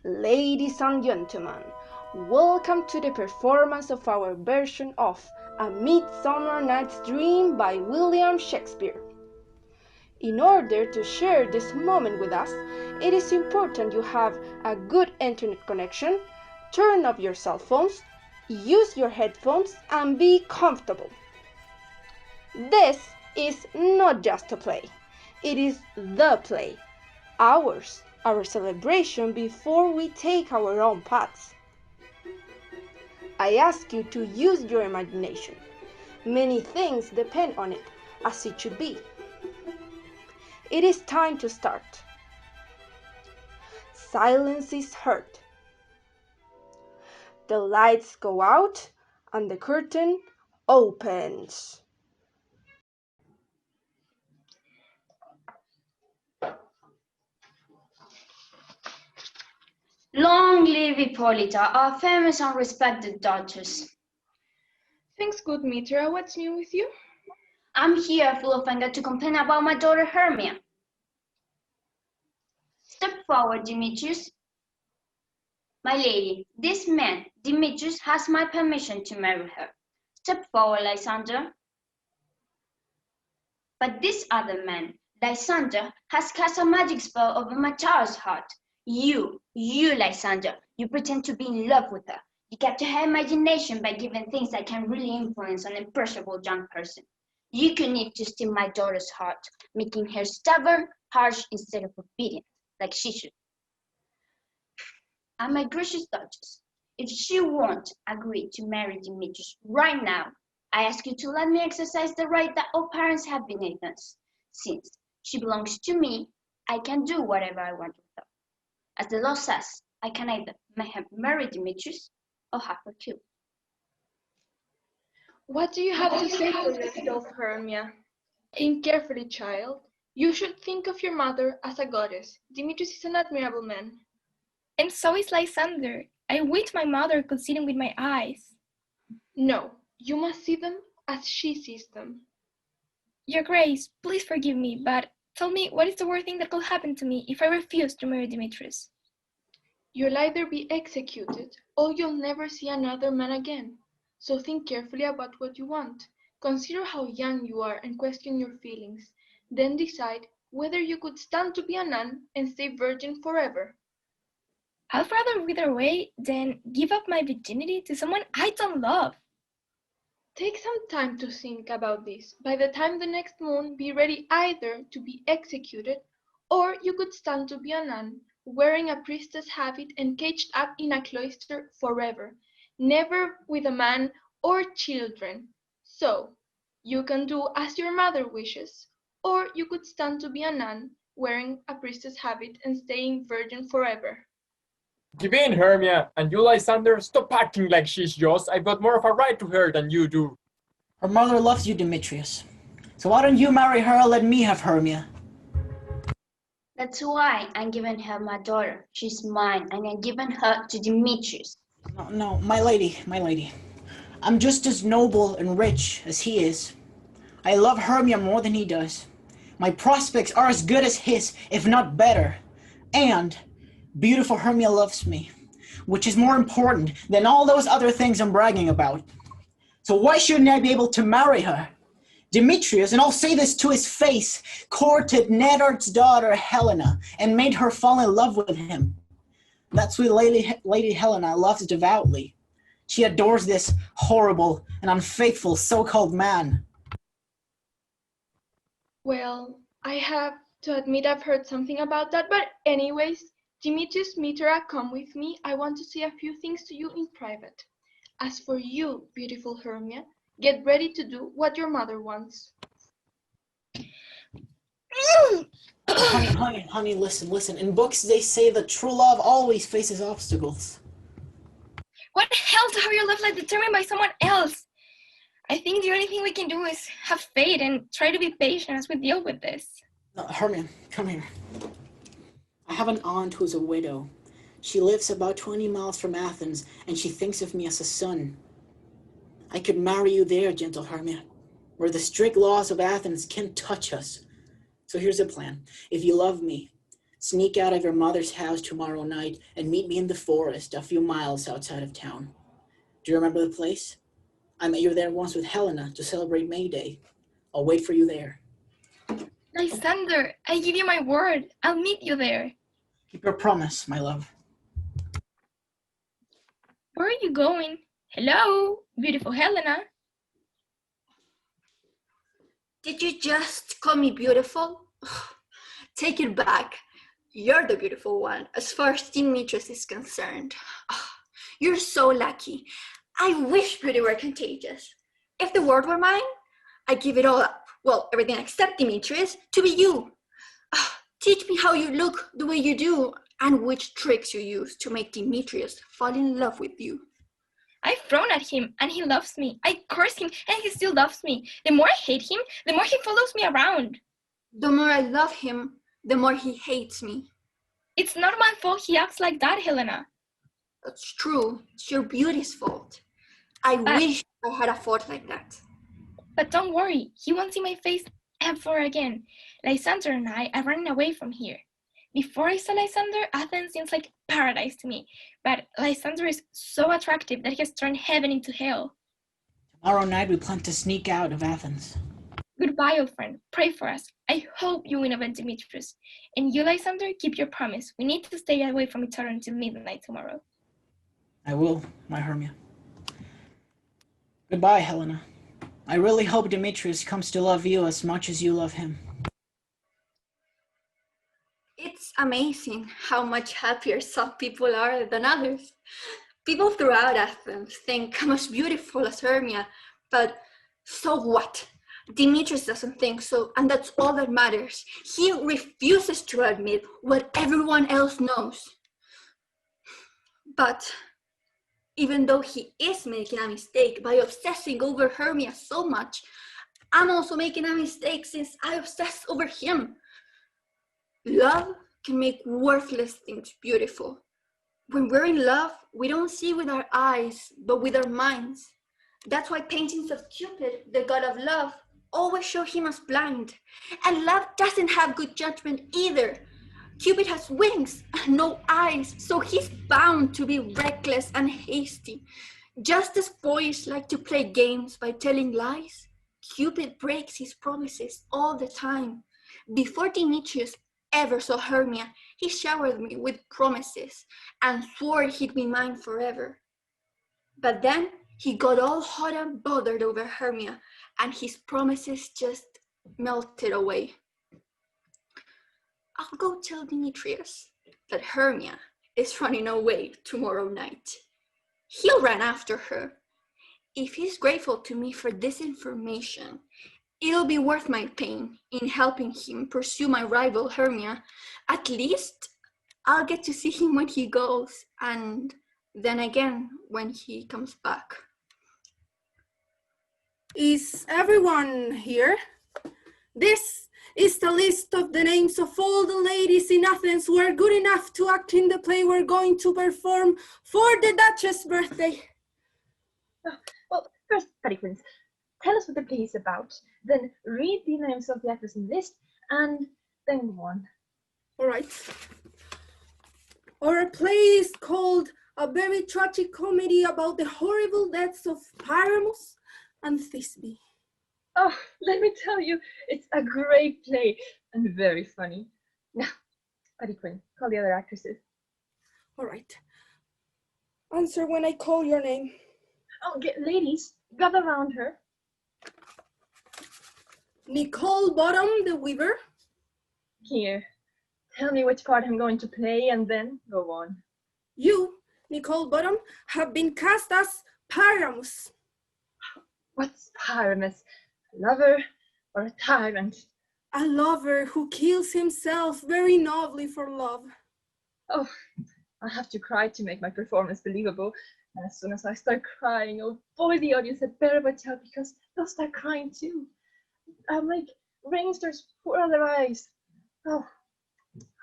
Ladies and gentlemen, welcome to the performance of our version of A Midsummer Night's Dream by William Shakespeare. In order to share this moment with us, it is important you have a good internet connection, turn off your cell phones, use your headphones, and be comfortable. This is not just a play, it is the play, ours, our celebration before we take our own paths. I ask you to use your imagination. Many things depend on it, as it should be. It is time to start. Silence is heard. The lights go out and the curtain opens. Long live Hippolyta, our famous and respected Duchess. Thanks, good Mitra. What's new with you? I'm here full of anger to complain about my daughter Hermia. Step forward, Demetrius. My lady, this man, Demetrius, has my permission to marry her. Step forward, Lysander. But this other man, Lysander, has cast a magic spell over my child's heart. You, Lysander, you pretend to be in love with her. You capture her imagination by giving things that can really influence an impressionable young person. You connived to steal my daughter's heart, making her stubborn, harsh, instead of obedient, like she should. And my gracious Duchess, if she won't agree to marry Demetrius right now, I ask you to let me exercise the right that all parents have beneath us. Since she belongs to me, I can do whatever I want with her. As the law says, I can either make her marry Demetrius or have her killed. What do you have to say for yourself, Hermia? Think carefully, child. You should think of your mother as a goddess. Demetrius is an admirable man. And so is Lysander. I wish my mother could see them with my eyes. No, you must see them as she sees them. Your Grace, please forgive me, but tell me, what is the worst thing that could happen to me if I refuse to marry Demetrius? You'll either be executed or you'll never see another man again. So think carefully about what you want. Consider how young you are and question your feelings. Then decide whether you could stand to be a nun and stay virgin forever. I'd rather wither away than give up my virginity to someone I don't love. Take some time to think about this. By the time the next moon, be ready either to be executed or you could stand to be a nun, wearing a priestess habit and caged up in a cloister forever, never with a man or children. So, you can do as your mother wishes, or you could stand to be a nun, wearing a priestess habit and staying virgin forever. Give in, Hermia, and you, Lysander, stop acting like she's yours. I've got more of a right to her than you do. Her mother loves you, Demetrius. So why don't you marry her and let me have Hermia? That's why I'm giving her my daughter. She's mine, and I'm giving her to Demetrius. No, my lady. I'm just as noble and rich as he is. I love Hermia more than he does. My prospects are as good as his, if not better. And beautiful Hermia loves me, which is more important than all those other things I'm bragging about. So why shouldn't I be able to marry her? Demetrius, and I'll say this to his face, courted Nedart's daughter Helena and made her fall in love with him. That sweet Lady Helena loves devoutly. She adores this horrible and unfaithful so-called man. Well, I have to admit I've heard something about that, but anyways, Demetrius, Mitra, come with me. I want to say a few things to you in private. As for you, beautiful Hermia, get ready to do what your mother wants. Honey, listen. In books, they say that true love always faces obstacles. What the hell to have your love life determined by someone else? I think the only thing we can do is have faith and try to be patient as we deal with this. No, Hermia, come here. I have an aunt who's a widow. She lives about 20 miles from Athens, and she thinks of me as a son. I could marry you there, gentle Hermia, where the strict laws of Athens can't touch us. So here's the plan. If you love me, Sneak out of your mother's house tomorrow night and meet me in the forest a few miles outside of town. Do you remember the place? I met you there once with Helena to celebrate May Day. I'll wait for you there. Lysander, I give you my word. I'll meet you there. Keep your promise, my love. Where are you going? Hello, beautiful Helena. Did you just call me beautiful? Take it back. You're the beautiful one, as far as Demetrius is concerned. You're so lucky. I wish beauty were contagious. If the world were mine, I'd give it all up. Well, everything except Demetrius, to be you. Teach me how you look the way you do, and which tricks you use to make Demetrius fall in love with you. I've thrown at him, and he loves me. I curse him, and he still loves me. The more I hate him, the more he follows me around. The more I love him, the more he hates me. It's not my fault he acts like that, Helena. That's true. It's your beauty's fault. I wish I had a fault like that. But don't worry, he won't see my face ever again. Lysander and I are running away from here. Before I saw Lysander, Athens seems like paradise to me. But Lysander is so attractive that he has turned heaven into hell. Tomorrow night we plan to sneak out of Athens. Goodbye, old friend. Pray for us. I hope you win over Demetrius. And you, Lysander, keep your promise. We need to stay away from each other until midnight tomorrow. I will, my Hermia. Goodbye, Helena. I really hope Demetrius comes to love you as much as you love him. It's amazing how much happier some people are than others. People throughout Athens think I'm as beautiful as Hermia, but so what? Demetrius doesn't think so, and that's all that matters. He refuses to admit what everyone else knows. But even though he is making a mistake by obsessing over Hermia so much, I'm also making a mistake since I obsess over him. Love can make worthless things beautiful. When we're in love, we don't see with our eyes, but with our minds. That's why paintings of Cupid, the god of love, always show him as blind. And love doesn't have good judgment either. Cupid has wings and no eyes, so he's bound to be reckless and hasty. Just as boys like to play games by telling lies, Cupid breaks his promises all the time. Before Demetrius ever saw Hermia, he showered me with promises and swore he'd be mine forever. But then he got all hot and bothered over Hermia, and his promises just melted away. I'll go tell Demetrius that Hermia is running away tomorrow night. He'll run after her. If he's grateful to me for this information, it'll be worth my pain in helping him pursue my rival Hermia. At least I'll get to see him when he goes, and then again when he comes back. Is everyone here? This is the list of the names of all the ladies in Athens who are good enough to act in the play we're going to perform for the Duchess' birthday. Well, first, Patty Quince, tell us what the play is about, then read the names of the actors in the list, and then go on. All right. Our play is called A Very Tragic Comedy About the Horrible Deaths of Pyramus and Thisbe. Oh, let me tell you, it's a great play and very funny. Now, Patty Quinn, call the other actresses. All right. Answer when I call your name. Oh, ladies, gather around her. Nicole Bottom, the Weaver. Here, tell me which part I'm going to play and then go on. You, Nicole Bottom, have been cast as Pyramus. What's Pyramus? A lover or a tyrant? A lover who kills himself very nobly for love. Oh, I have to cry to make my performance believable. And as soon as I start crying, oh boy, the audience had better watch out because they'll start crying too. I'm like rainsters pour out their eyes. Oh,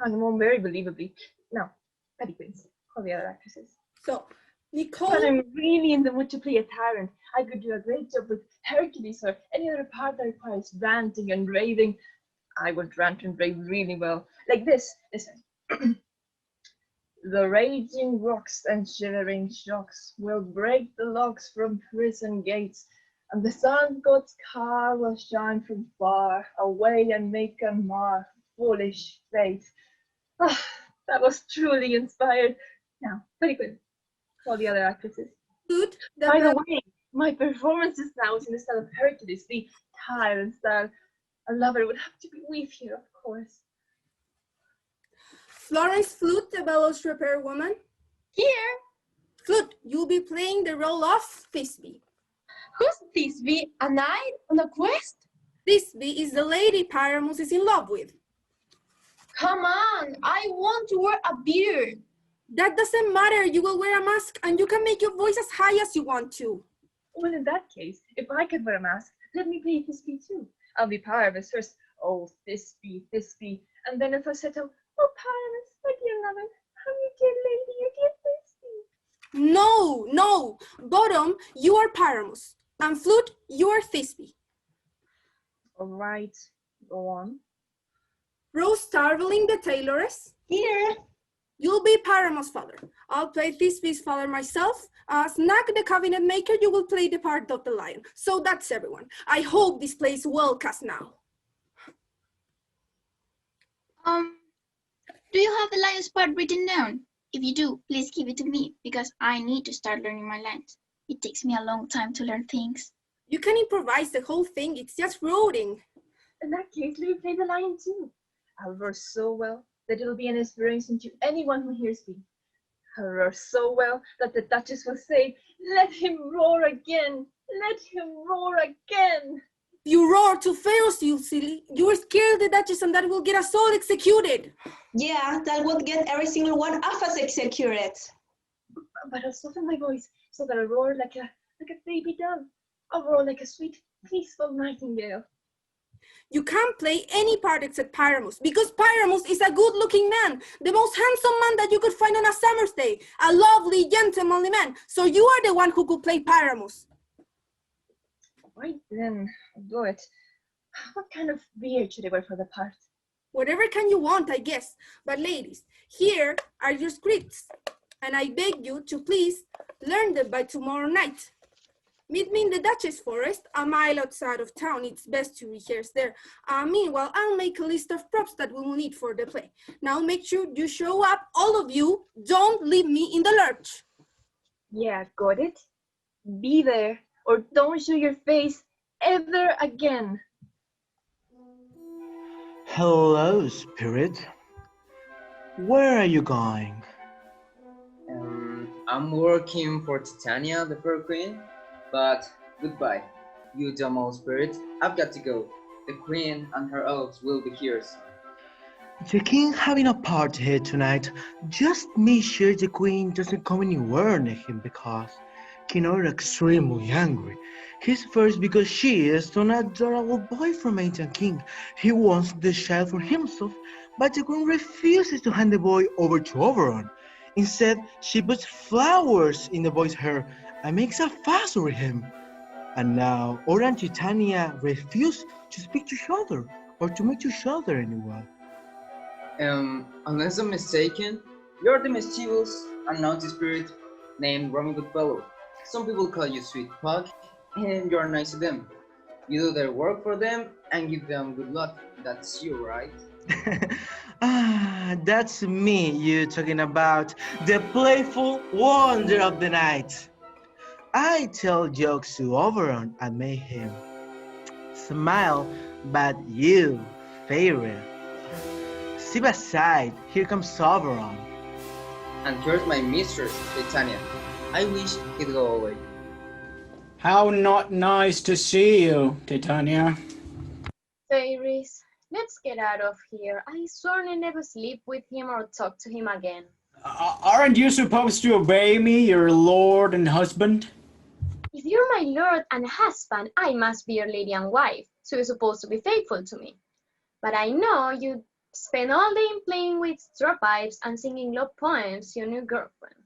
I'm on very believably. Now, Patty Quince, call the other actresses. So, Nicole... But I'm really in the mood to play a tyrant. I could do a great job with Hercules or any other part that requires ranting and raving. I would rant and rave really well. Like this. Listen, The raging rocks and shivering shocks will break the locks from prison gates, and the sun god's car will shine from far away and make and mar foolish fate. Ah, that was truly inspired. Now, very good. All the other actresses. Flute, By the way, my performances now is in the style of Hercules, the tyrant style. A lover would have to be with here, of course. Florence Flute, the bellows repair woman. Here. Flute, you'll be playing the role of Thisbe. Who's Thisbe? A knight on a quest? Thisbe is the lady Pyramus is in love with. Come on, I want to wear a beard. That doesn't matter. You will wear a mask and you can make your voice as high as you want to. Well, in that case, if I could wear a mask, let me play Thisbe too. I'll be Pyramus first. Oh, Thisbe, Thisbe. And then in falsetto, oh, Pyramus, my dear lover, how you dear lady, you dear Thisbe. No. Bottom, you are Pyramus. And Flute, you are Thisbe. All right, go on. Rose Starveling, the tailoress. Here. You'll be Pyramus' father. I'll play Thisbe's father myself. Snug, the cabinet maker, you will play the part of the lion. So that's everyone. I hope this play is well cast now. Do you have the lion's part written down? If you do, please give it to me, because I need to start learning my lines. It takes me a long time to learn things. You can improvise the whole thing. It's just roaring. In that case, let me play the lion too. I'll roar so well that it'll be an inspiration to anyone who hears me. I'll roar so well that the Duchess will say, "Let him roar again! Let him roar again!" You roar too fierce, you silly. You will scare the Duchess and that will get us all executed. Yeah, that would get every single one of us executed. But I'll soften my voice so that I roar like a baby dove. I'll roar like a sweet, peaceful nightingale. You can't play any part except Pyramus, because Pyramus is a good-looking man, the most handsome man that you could find on a summer's day, a lovely, gentlemanly man. So you are the one who could play Pyramus. Right then, I'll do it. What kind of beard should I wear for the part? Whatever kind you want, I guess. But ladies, here are your scripts, and I beg you to please learn them by tomorrow night. Meet me in the Dutchess Forest, a mile outside of town. It's best to rehearse there. Meanwhile, I'll make a list of props that we'll need for the play. Now make sure you show up, all of you. Don't leave me in the lurch. Yeah, got it. Be there, or don't show your face ever again. Hello, Spirit. Where are you going? I'm working for Titania, the Fur Queen, but goodbye, you dumb old spirit. I've got to go. The Queen and her elves will be here soon. The king having a party here tonight. Just make sure the queen doesn't come anywhere near him because King is extremely angry. He's first because she is an adorable boy from ancient king. He wants the child for himself, but the queen refuses to hand the boy over to Oberon. Instead, she puts flowers in the boy's hair and makes a fuss over him. And now, Oberon and Titania refuse to speak to each other or to meet each other anywhere. Unless I'm mistaken, you're the mischievous and naughty spirit named Roman Goodfellow. Some people call you Sweet Pug, and you're nice to them. You do their work for them and give them good luck. That's you, right? That's me you talking about, the playful wonder of the night. I tell jokes to Oberon and make him smile, but you, favorite. Step aside, here comes Oberon. And here's my mistress, Titania. I wish he'd go away. How not nice to see you, Titania. Fairies, let's get out of here. I certainly never sleep with him or talk to him again. Aren't you supposed to obey me, your lord and husband? If you're my lord and husband, I must be your lady and wife, so you're supposed to be faithful to me. But I know you spend all day playing with straw pipes and singing love poems to your new girlfriend.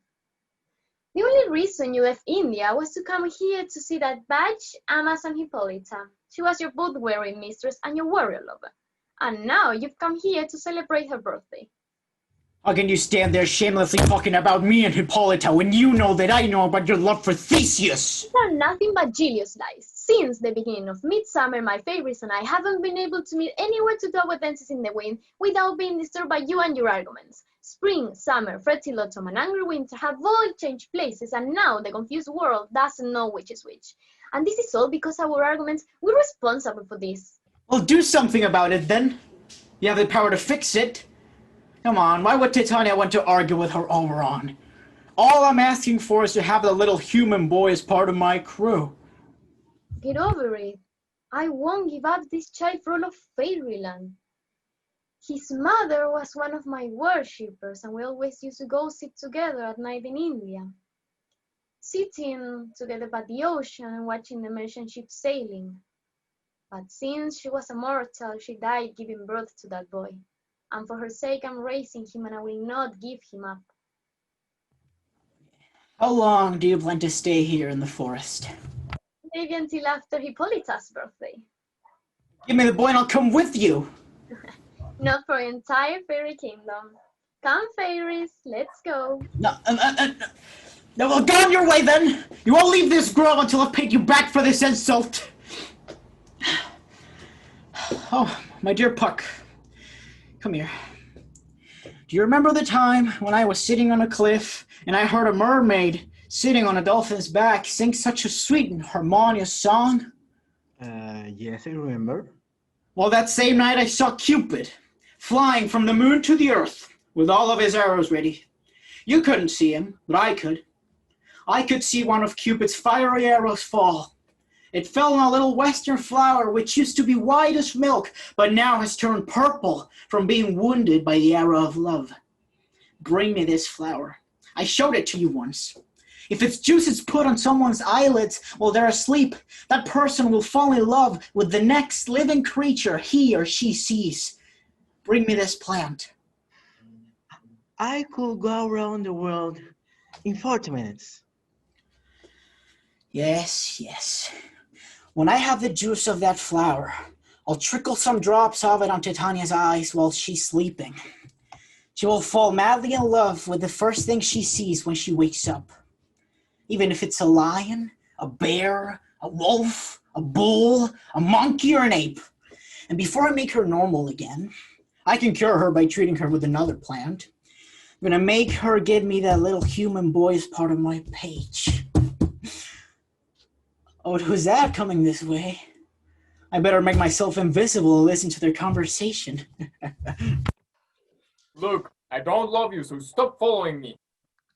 The only reason you left India was to come here to see that badge, Amas and Hippolyta. She was your boot-wearing mistress and your warrior lover. And now you've come here to celebrate her birthday. How can you stand there shamelessly talking about me and Hippolyta when you know that I know about your love for Theseus? These are nothing but Julius lies. Since the beginning of Midsummer, my favorites and I haven't been able to meet anywhere to talk with dances in the wind without being disturbed by you and your arguments. Spring, summer, fertile autumn, and angry winter have all changed places, and now the confused world doesn't know which is which. And this is all because our arguments were responsible for this. Well, do something about it then. You have the power to fix it. Come on, why would Titania want to argue with her Oberon? All I'm asking for is to have the little human boy as part of my crew. Get over it. I won't give up this child for all of fairyland. His mother was one of my worshippers, and we always used to go sit together at night in India. Sitting together by the ocean and watching the merchant ships sailing. But since she was a mortal, she died giving birth to that boy. And for her sake, I'm raising him, and I will not give him up. How long do you plan to stay here in the forest? Maybe until after Hippolyta's birthday. Give me the boy and I'll come with you. Not for an entire fairy kingdom. Come, fairies, let's go. No, well, go on your way then. You won't leave this grove until I've paid you back for this insult. Oh, my dear Puck. Come here. Do you remember the time when I was sitting on a cliff and I heard a mermaid sitting on a dolphin's back sing such a sweet and harmonious song? Yes, I remember. Well, that same night I saw Cupid flying from the moon to the earth with all of his arrows ready. You couldn't see him, but I could. I could see one of Cupid's fiery arrows fall. It fell on a little western flower which used to be white as milk, but now has turned purple from being wounded by the arrow of love. Bring me this flower. I showed it to you once. If its juice is put on someone's eyelids while they're asleep, that person will fall in love with the next living creature he or she sees. Bring me this plant. I could go around the world in 40 minutes. Yes. When I have the juice of that flower, I'll trickle some drops of it on Titania's eyes while she's sleeping. She will fall madly in love with the first thing she sees when she wakes up. Even if it's a lion, a bear, a wolf, a bull, a monkey, or an ape. And before I make her normal again, I can cure her by treating her with another plant. I'm gonna make her give me that little human boy as part of my page. Oh, who's that coming this way? I better make myself invisible and listen to their conversation. Look, I don't love you, so stop following me.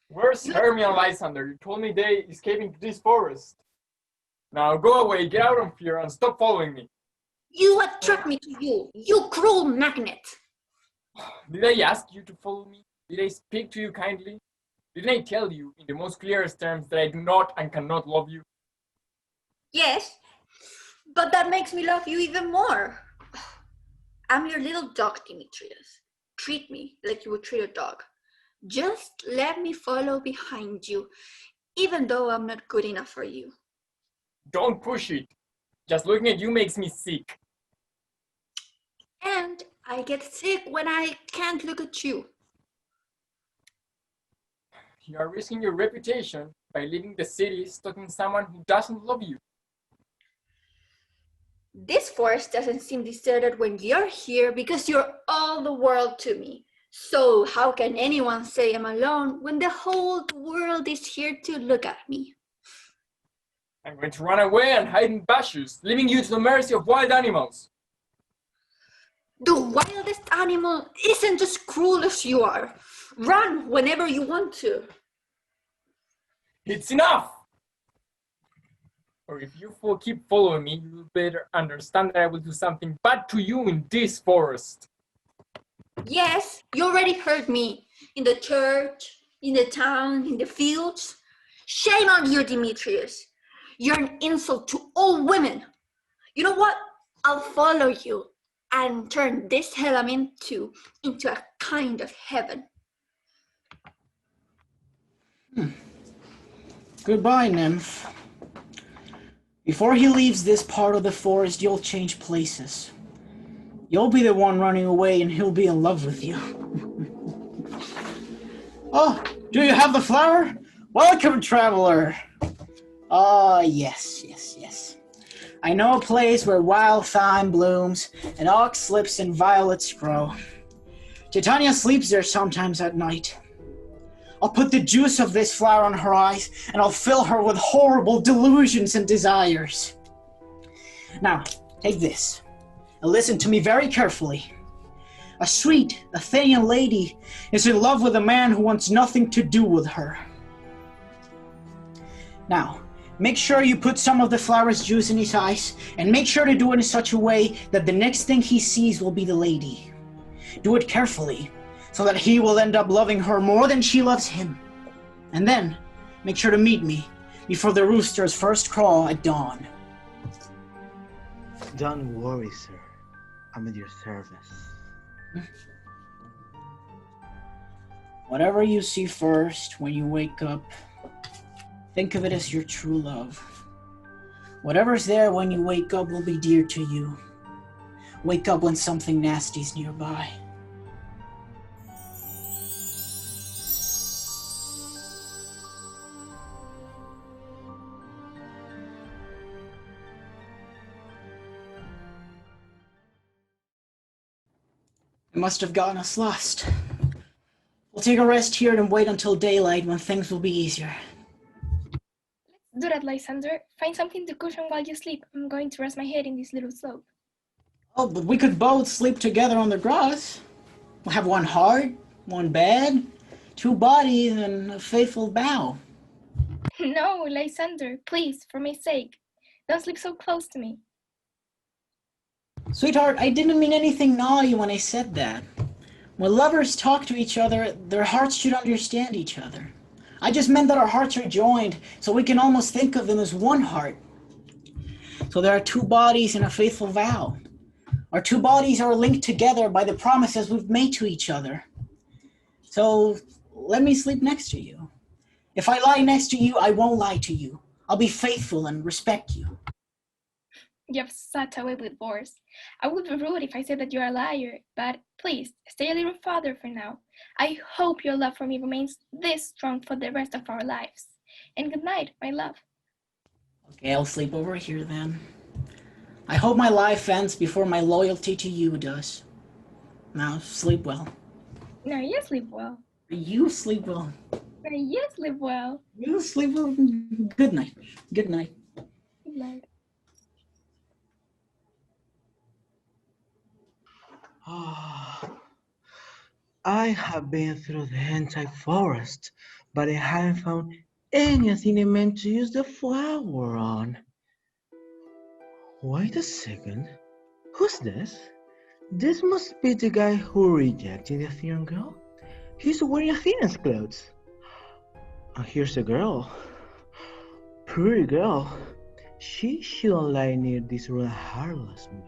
Where's Hermia and Lysander? You told me they escaping to this forest. Now go away, get out of here, and stop following me. You attract me to you, you cruel magnet. Did I ask you to follow me? Did I speak to you kindly? Didn't I tell you in the most clearest terms that I do not and cannot love you? Yes, but that makes me love you even more. I'm your little dog, Demetrius. Treat me like you would treat a dog. Just let me follow behind you, even though I'm not good enough for you. Don't push it. Just looking at you makes me sick. And I get sick when I can't look at you. You are risking your reputation by leaving the city stalking someone who doesn't love you. This forest doesn't seem deserted when you're here because you're all the world to me. So how can anyone say I'm alone when the whole world is here to look at me? I'm going to run away and hide in bushes, leaving you to the mercy of wild animals. The wildest animal isn't as cruel as you are. Run whenever you want to. It's enough! Or if you keep following me, you better understand that I will do something bad to you in this forest. Yes, you already heard me. In the church, in the town, in the fields. Shame on you, Demetrius. You're an insult to all women. You know what? I'll follow you and turn this hell I'm into a kind of heaven. Goodbye, nymph. Before he leaves this part of the forest, you'll change places. You'll be the one running away and he'll be in love with you. Oh, do you have the flower? Welcome, traveler. Oh, yes. I know a place where wild thyme blooms and oxlips and violets grow. Titania sleeps there sometimes at night. I'll put the juice of this flower on her eyes, and I'll fill her with horrible delusions and desires. Now, take this, and listen to me very carefully. A sweet Athenian lady is in love with a man who wants nothing to do with her. Now, make sure you put some of the flower's juice in his eyes, and make sure to do it in such a way that the next thing he sees will be the lady. Do it carefully, so that he will end up loving her more than she loves him. And then, make sure to meet me before the roosters first crow at dawn. Don't worry, sir. I'm at your service. Whatever you see first when you wake up, think of it as your true love. Whatever's there when you wake up will be dear to you. Wake up when something nasty's nearby. It must have gotten us lost. We'll take a rest here and wait until daylight when things will be easier. Let's do that, Lysander. Find something to cushion while you sleep. I'm going to rest my head in this little slope. Oh, but we could both sleep together on the grass. We'll have one heart, one bed, two bodies, and a faithful bough. No, Lysander, please, for my sake. Don't sleep so close to me. Sweetheart, I didn't mean anything naughty when I said that. When lovers talk to each other, their hearts should understand each other. I just meant that our hearts are joined, so we can almost think of them as one heart. So there are two bodies and a faithful vow. Our two bodies are linked together by the promises we've made to each other. So let me sleep next to you. If I lie next to you, I won't lie to you. I'll be faithful and respect you. You have such a way with words. I would be rude if I said that you're a liar, but please, stay a little farther for now. I hope your love for me remains this strong for the rest of our lives. And good night, my love. Okay, I'll sleep over here then. I hope my life ends before my loyalty to you does. Now, sleep well. Now you sleep well. You sleep well. Now you sleep well. You sleep well. Good night. Good night. Good night. I have been through the entire forest, but I haven't found anything I meant to use the flower on. Wait a second. Who's this? This must be the guy who rejected the Athenian girl. He's wearing Athena's clothes. And here's a girl. Pretty girl. She shouldn't lie near this rather heartless man.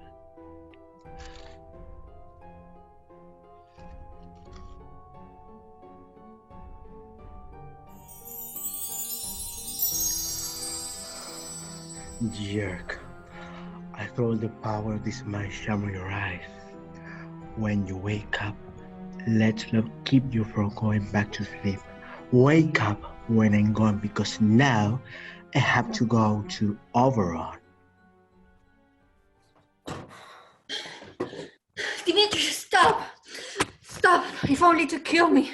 Jerk. I throw the power of this man shine on your eyes. When you wake up, let love keep you from going back to sleep. Wake up when I'm gone, because now I have to go to Oberon. Demetrius, stop! Stop, if only to kill me.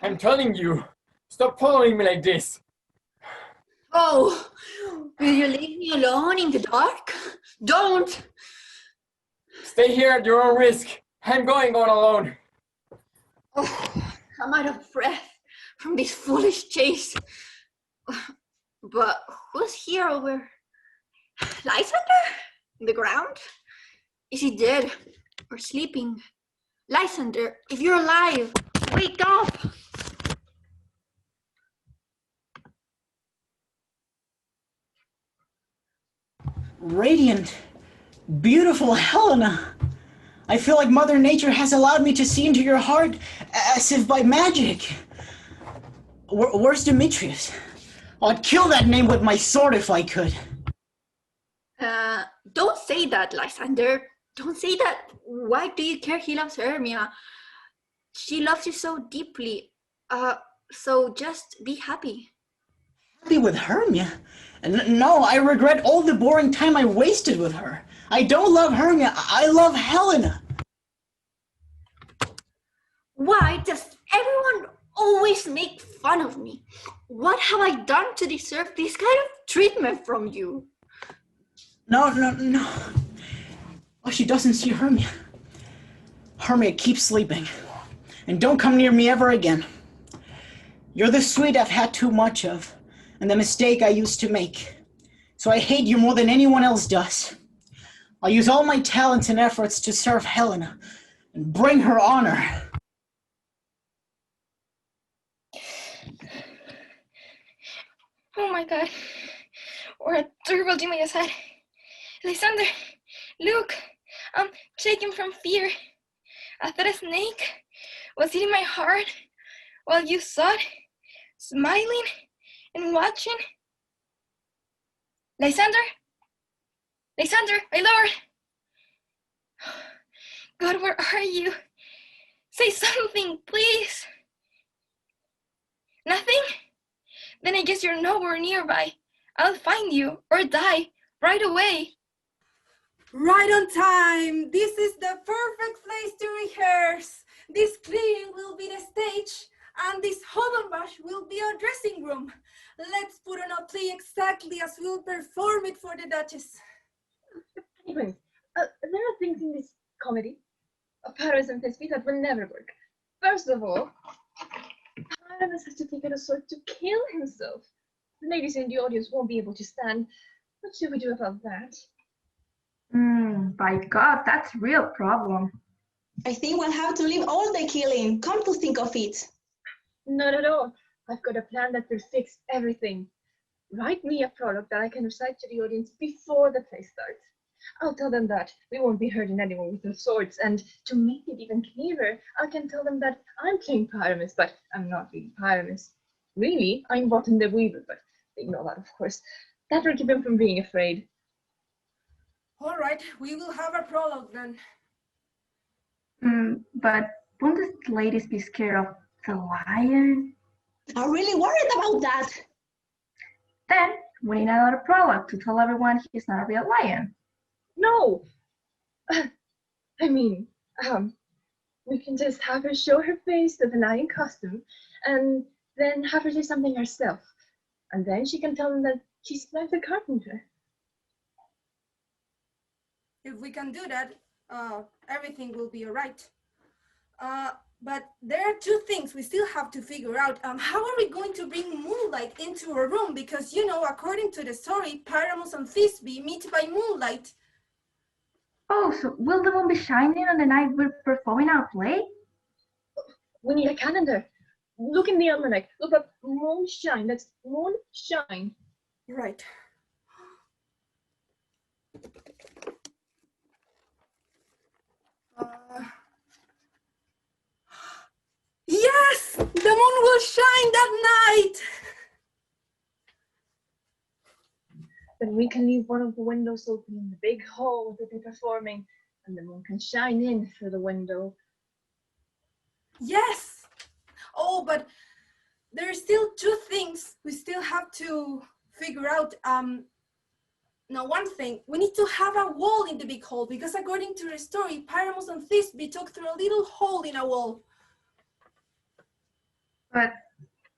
I'm telling you, stop following me like this. Oh, will you leave me alone in the dark? Don't! Stay here at your own risk. I'm going on alone. Oh, I'm out of breath from this foolish chase. But who's here over Lysander? In the ground? Is he dead or sleeping? Lysander, if you're alive, wake up! Radiant, beautiful Helena. I feel like Mother Nature has allowed me to see into your heart as if by magic. Where's Demetrius? I'd kill that name with my sword if I could. Don't say that, Lysander. Don't say that. Why do you care he loves Hermia? She loves you so deeply. So just be happy. Happy with Hermia? No, I regret all the boring time I wasted with her. I don't love Hermia, I love Helena. Why does everyone always make fun of me? What have I done to deserve this kind of treatment from you? No. Oh, she doesn't see Hermia. Hermia, keep sleeping. And don't come near me ever again. You're the sweet I've had too much of, and the mistake I used to make. So I hate you more than anyone else does. I'll use all my talents and efforts to serve Helena and bring her honor. Oh my god. What a terrible dream I just had. Lysander, look. I'm shaking from fear. I thought a snake was eating my heart while you sat, smiling and watching. Lysander? Lysander, my lord! God, where are you? Say something, please. Nothing? Then I guess you're nowhere nearby. I'll find you or die right away. Right on time! This is the perfect place to rehearse. This clearing will be the stage, and this Hodenbash will be our dressing room. Let's put on a play exactly as we'll perform it for the Duchess. Anyway, there are things in this comedy of Paris and Thisbe that will never work. First of all, Paris has to take out a sword to kill himself. The ladies in the audience won't be able to stand. What should we do about that? By God, that's a real problem. I think we'll have to leave all the killing, come to think of it. Not at all. I've got a plan that will fix everything. Write me a prologue that I can recite to the audience before the play starts. I'll tell them that we won't be hurting anyone with their swords, and to make it even clearer, I can tell them that I'm playing Pyramus, but I'm not really Pyramus. Really, I'm Wotan the Weaver, but they know that, of course. That will keep them from being afraid. All right, we will have a prologue then. But won't the ladies be scared of the lion? I'm really worried about that. Then we need another prologue to tell everyone he's not a real lion. No! I mean, we can just have her show her face to the lion costume, and then have her say something herself. And then she can tell them that she's like the carpenter. If we can do that, everything will be all right. But there are two things we still have to figure out. How are we going to bring moonlight into our room? Because, you know, according to the story, Pyramus and Thisbe meet by moonlight. Oh, so will the moon be shining on the night we're performing our play? We need a calendar. Look in the almanac. Look up moonshine. That's moonshine. Right. Yes! The moon will shine that night! Then we can leave one of the windows open in the big hall we'll be performing, and the moon can shine in through the window. Yes! Oh, but there are still two things we still have to figure out. Now, one thing, we need to have a wall in the big hall, because according to the story, Pyramus and Thisbe took through a little hole in a wall. But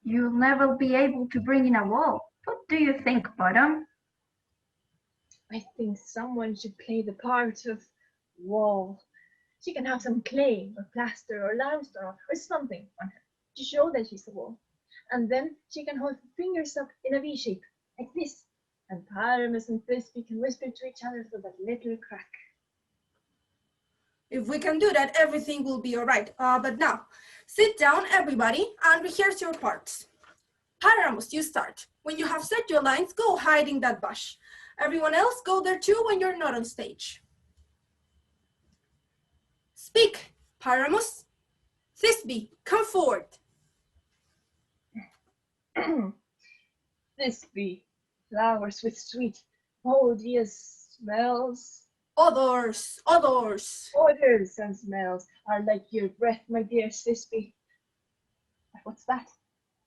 you'll never be able to bring in a wall. What do you think, Bottom? I think someone should play the part of wall. She can have some clay or plaster or limestone or something on her to show that she's the wall. And then she can hold her fingers up in a V shape, like this. And Pyramus and Thisbe can whisper to each other through that little crack. If we can do that, everything will be all right. But now, sit down, everybody, and rehearse your parts. Pyramus, you start. When you have said your lines, go hide in that bush. Everyone else, go there too when you're not on stage. Speak, Pyramus. Thisbe, come forward. Thisbe, flowers with sweet, melodious smells. Odors, odors. Odors and smells are like your breath, my dear Sisby. What's that?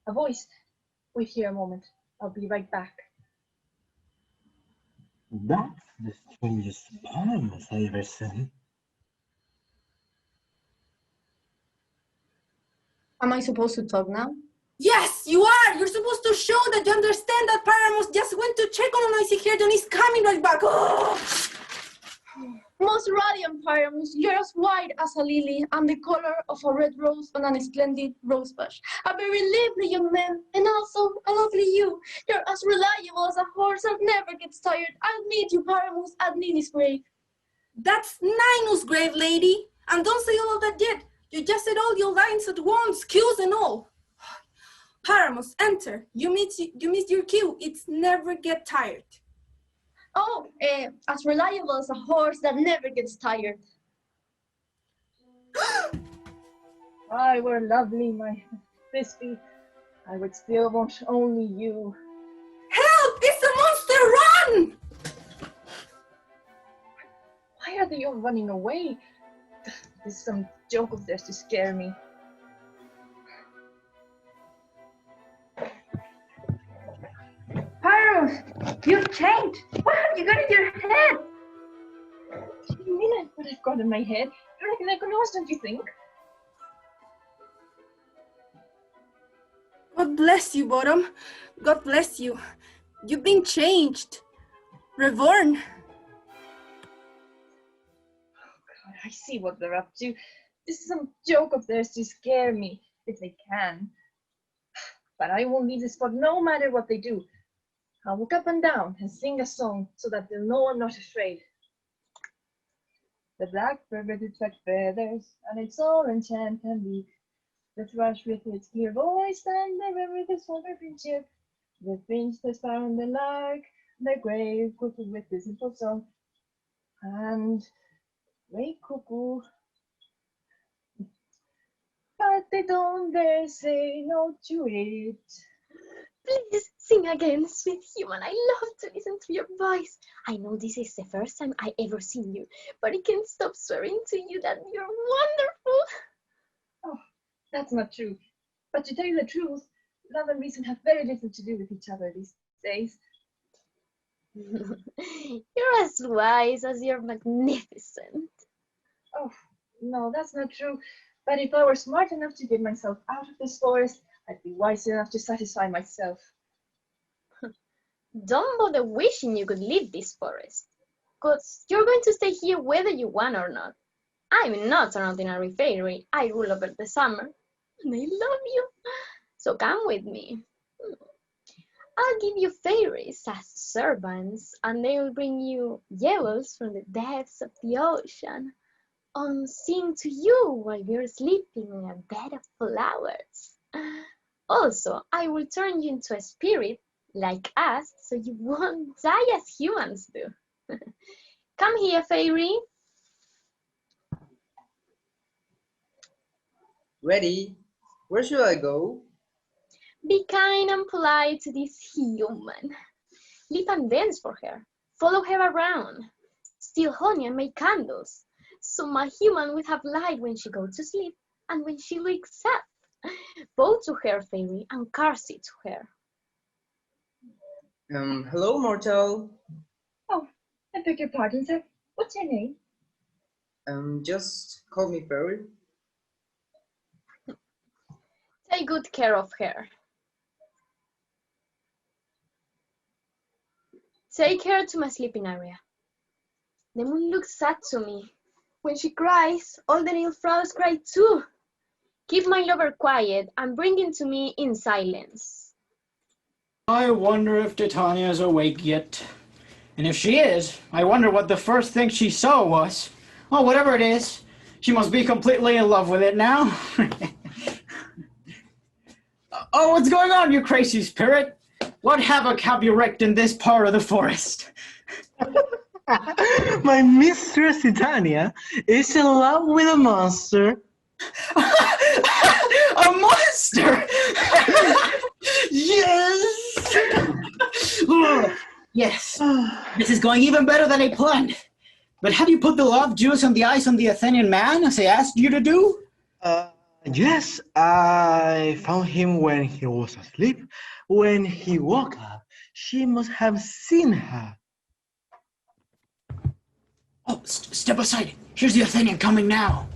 A voice. Wait here a moment. I'll be right back. That's the strangest poems I ever seen. Am I supposed to talk now? Yes, you are! You're supposed to show that you understand that Paramos just went to check on an icy haired and he's coming right back. Oh! Most radiant Pyramus, you're as white as a lily and the color of a red rose on a splendid rose bush. A very lively young man, and also a lovely you. You're as reliable as a horse that never gets tired. I'll meet you, Pyramus, at Nini's grave. That's Ninus' grave, lady. And don't say all of that yet. You just said all your lines at once, cues and all. Paramos, enter. You missed your cue. It's never get tired. Oh, as reliable as a horse that never gets tired. I were lovely, my Frisbee. I would still want only you. Help! It's a monster! Run! Why are they all running away? This is some joke of theirs to scare me. Pyros, you've changed. What have you got in your head? What do you mean what I've got in my head? You're like an economist, don't you think? God bless you, Bottom. God bless you. You've been changed. Reborn. Oh God, I see what they're up to. This is some joke of theirs to scare me, if they can. But I won't leave this spot no matter what they do. I'll walk up and down and sing a song so that they'll know I'm not afraid. The blackbird with its white feathers and its orange hand can be. The thrush with its clear voice and the river with its wonderful chip. The finch, the sparrow, and the lark, the grave cuckoo with his simple song. And great cuckoo. But they don't dare say no to it. Please sing again, sweet human. I love to listen to your voice. I know this is the first time I ever seen you, but I can't stop swearing to you that you're wonderful. Oh, that's not true. But to tell you the truth, love and reason have very little to do with each other these days. You're as wise as you're magnificent. Oh, no, that's not true. But if I were smart enough to get myself out of this forest, I'd be wise enough to satisfy myself. Don't bother wishing you could leave this forest, because you're going to stay here whether you want or not. I'm not an ordinary fairy. I rule over the summer, and I love you. So come with me. I'll give you fairies as servants, and they will bring you jewels from the depths of the ocean, unseen to you while you're sleeping in a bed of flowers. Also, I will turn you into a spirit like us, so you won't die as humans do. Come here, fairy. Ready? Where should I go? Be kind and polite to this human. Leap and dance for her. Follow her around. Steal honey and make candles. So my human will have light when she goes to sleep and when she wakes up. Bow to her, fairy, and curtsy to her. Hello, mortal. Oh, I beg your pardon, sir. What's your name? Just call me Fairy. Take good care of her. Take her to my sleeping area. The moon looks sad to me. When she cries, all the nilfrowns cry too. Keep my lover quiet and bring him to me in silence. I wonder if Titania is awake yet. And if she is, I wonder what the first thing she saw was. Oh, whatever it is, she must be completely in love with it now. Oh, what's going on, you crazy spirit? What havoc have you wreaked in this part of the forest? My mistress Titania is in love with a monster. A monster! Yes! Yes, this is going even better than I planned. But have you put the love juice on the eyes on the Athenian man, as I asked you to do? Yes, I found him when he was asleep. When he woke up, she must have seen her. Oh, step aside. Here's the Athenian coming now.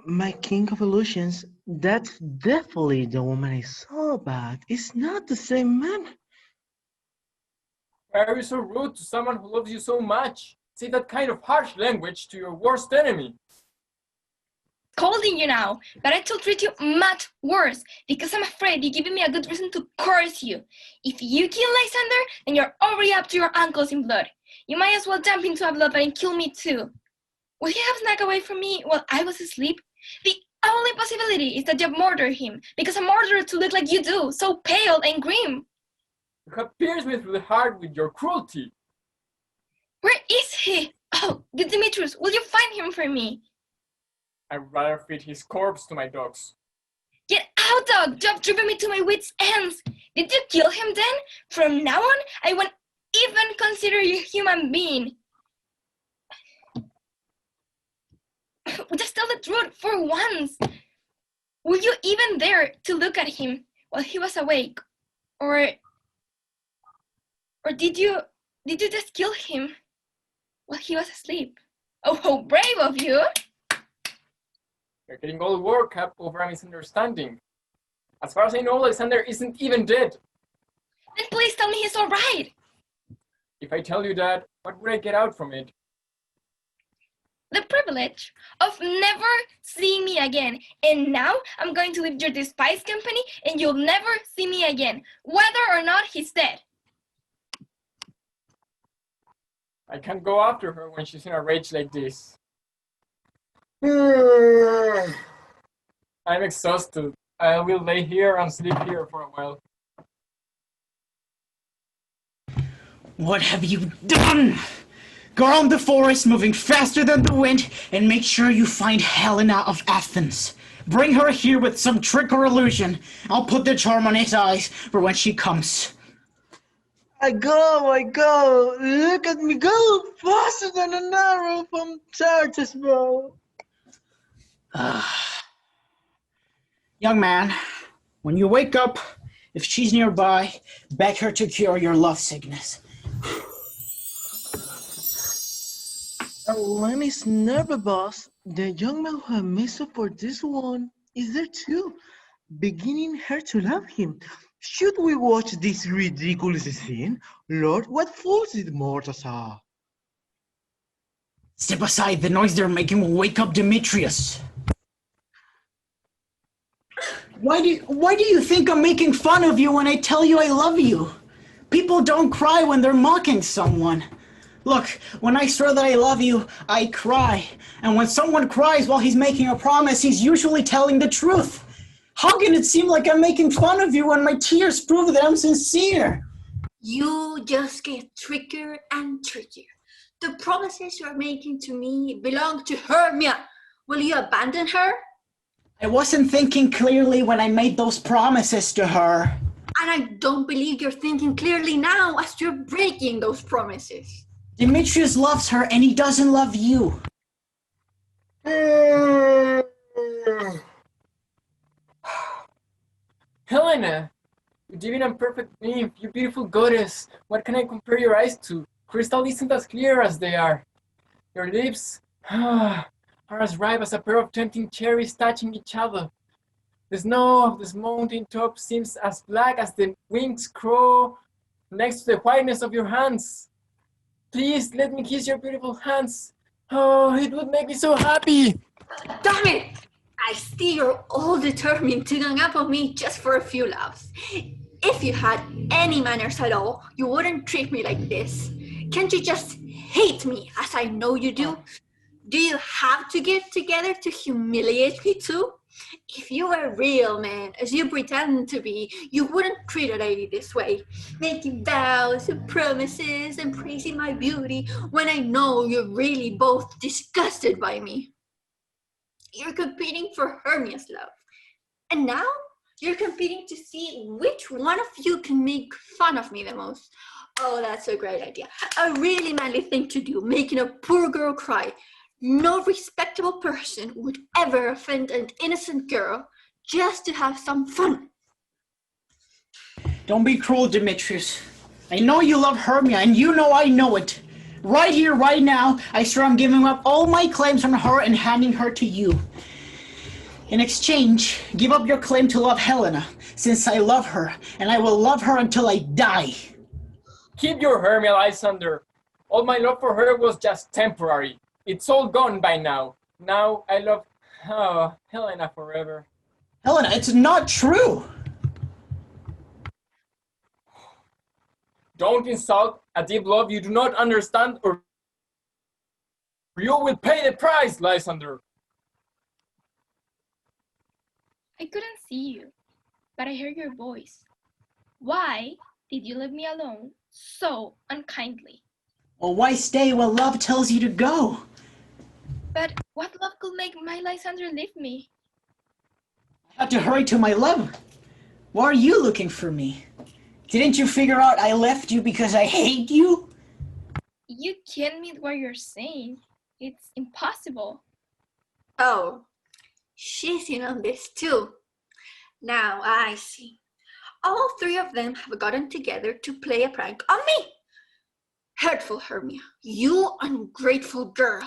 My king of illusions, that's definitely the woman I saw, but it's not the same man. Why are you so rude to someone who loves you so much? Say that kind of harsh language to your worst enemy. Scolding you now, but I shall treat you much worse because I'm afraid you're giving me a good reason to curse you. If you kill Lysander, then you're already up to your ankles in blood. You might as well jump into a bloodbath and kill me too. Would you have snuck away from me while I was asleep? The only possibility is that you murdered him, because a murderer to look like you do, so pale and grim. You have pierced me through the heart with your cruelty. Where is he? Oh, good Demetrius, will you find him for me? I'd rather feed his corpse to my dogs. Get out, dog! You have driven me to my wits' ends. Did you kill him then? From now on, I won't even consider you a human being. Just tell the truth for once. Were you even there to look at him while he was awake? Or did you just kill him while he was asleep? Oh, how brave of you! You're getting all worked up over a misunderstanding. As far as I know, Lysander isn't even dead. Then please tell me he's all right. If I tell you that, what would I get out from it? The privilege of never seeing me again. And now I'm going to leave your despised company and you'll never see me again, whether or not he's dead. I can't go after her when she's in a rage like this. I'm exhausted. I will lay here and sleep here for a while. What have you done? Go around the forest, moving faster than the wind, and make sure you find Helena of Athens. Bring her here with some trick or illusion. I'll put the charm on his eyes for when she comes. I go, look at me go, faster than an arrow from Tartarus bow. Young man, when you wake up, if she's nearby, beg her to cure your love sickness. Lenny's nervous, boss. The young man who made up for this one is there too, beginning her to love him. Should we watch this ridiculous scene? Lord, what fools these mortals are! Step aside, the noise they're making will wake up Demetrius. Why do you think I'm making fun of you when I tell you I love you? People don't cry when they're mocking someone. Look, when I swear that I love you, I cry. And when someone cries while he's making a promise, he's usually telling the truth. How can it seem like I'm making fun of you when my tears prove that I'm sincere? You just get trickier and trickier. The promises you're making to me belong to Hermia. Will you abandon her? I wasn't thinking clearly when I made those promises to her. And I don't believe you're thinking clearly now as you're breaking those promises. Demetrius loves her and he doesn't love you. Helena, you divine and perfect nymph, you beautiful goddess. What can I compare your eyes to? Crystal isn't as clear as they are. Your lips are as ripe as a pair of tempting cherries touching each other. The snow of this mountain top seems as black as the winged crow next to the whiteness of your hands. Please let me kiss your beautiful hands. Oh, it would make me so happy. Damn it! I see you're all determined to gang up on me just for a few laughs. If you had any manners at all, you wouldn't treat me like this. Can't you just hate me as I know you do? Do you have to get together to humiliate me too? If you were a real man, as you pretend to be, you wouldn't treat a lady this way, making vows and promises and praising my beauty when I know you're really both disgusted by me. You're competing for Hermia's love. And now you're competing to see which one of you can make fun of me the most. Oh, that's a great idea. A really manly thing to do, making a poor girl cry. No respectable person would ever offend an innocent girl just to have some fun. Don't be cruel, Demetrius. I know you love Hermia, and you know I know it. Right here, right now, I swear I'm giving up all my claims on her and handing her to you. In exchange, give up your claim to love Helena, since I love her, and I will love her until I die. Keep your Hermia, Lysander. All my love for her was just temporary. It's all gone by now. Now I love Helena forever. Helena, it's not true. Don't insult a deep love you do not understand, or you will pay the price, Lysander. I couldn't see you, but I heard your voice. Why did you leave me alone so unkindly? Well, why stay when love tells you to go? But what love could make my Lysander leave me? I had to hurry to my love. Why are you looking for me? Didn't you figure out I left you because I hate you? You can't mean what you're saying. It's impossible. Oh, she's in on this too. Now I see. All three of them have gotten together to play a prank on me. Hurtful Hermia, you ungrateful girl.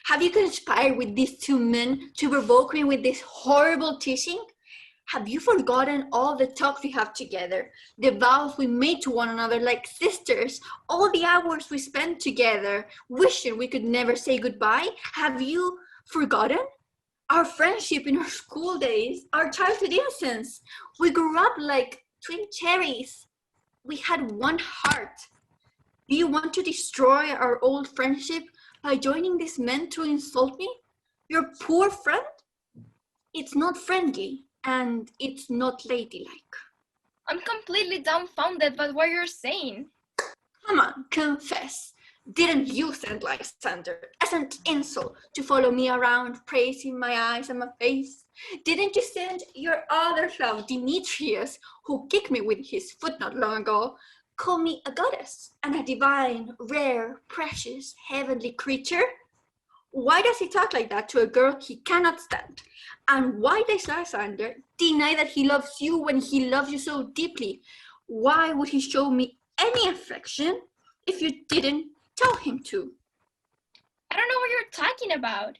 Have you conspired with these two men to provoke me with this horrible teasing? Have you forgotten all the talks we have together, the vows we made to one another like sisters, all the hours we spent together, wishing we could never say goodbye? Have you forgotten? Our friendship in our school days, our childhood innocence. We grew up like twin cherries. We had one heart. Do you want to destroy our old friendship by joining these men to insult me? Your poor friend? It's not friendly, and it's not ladylike. I'm completely dumbfounded by what you're saying. Come on, confess. Didn't you send Lysander as an insult to follow me around, praising my eyes and my face? Didn't you send your other love, Demetrius, who kicked me with his foot not long ago, call me a goddess and a divine, rare, precious, heavenly creature? Why does he talk like that to a girl he cannot stand? And why does Lysander deny that he loves you when he loves you so deeply? Why would he show me any affection if you didn't tell him to? I don't know what you're talking about.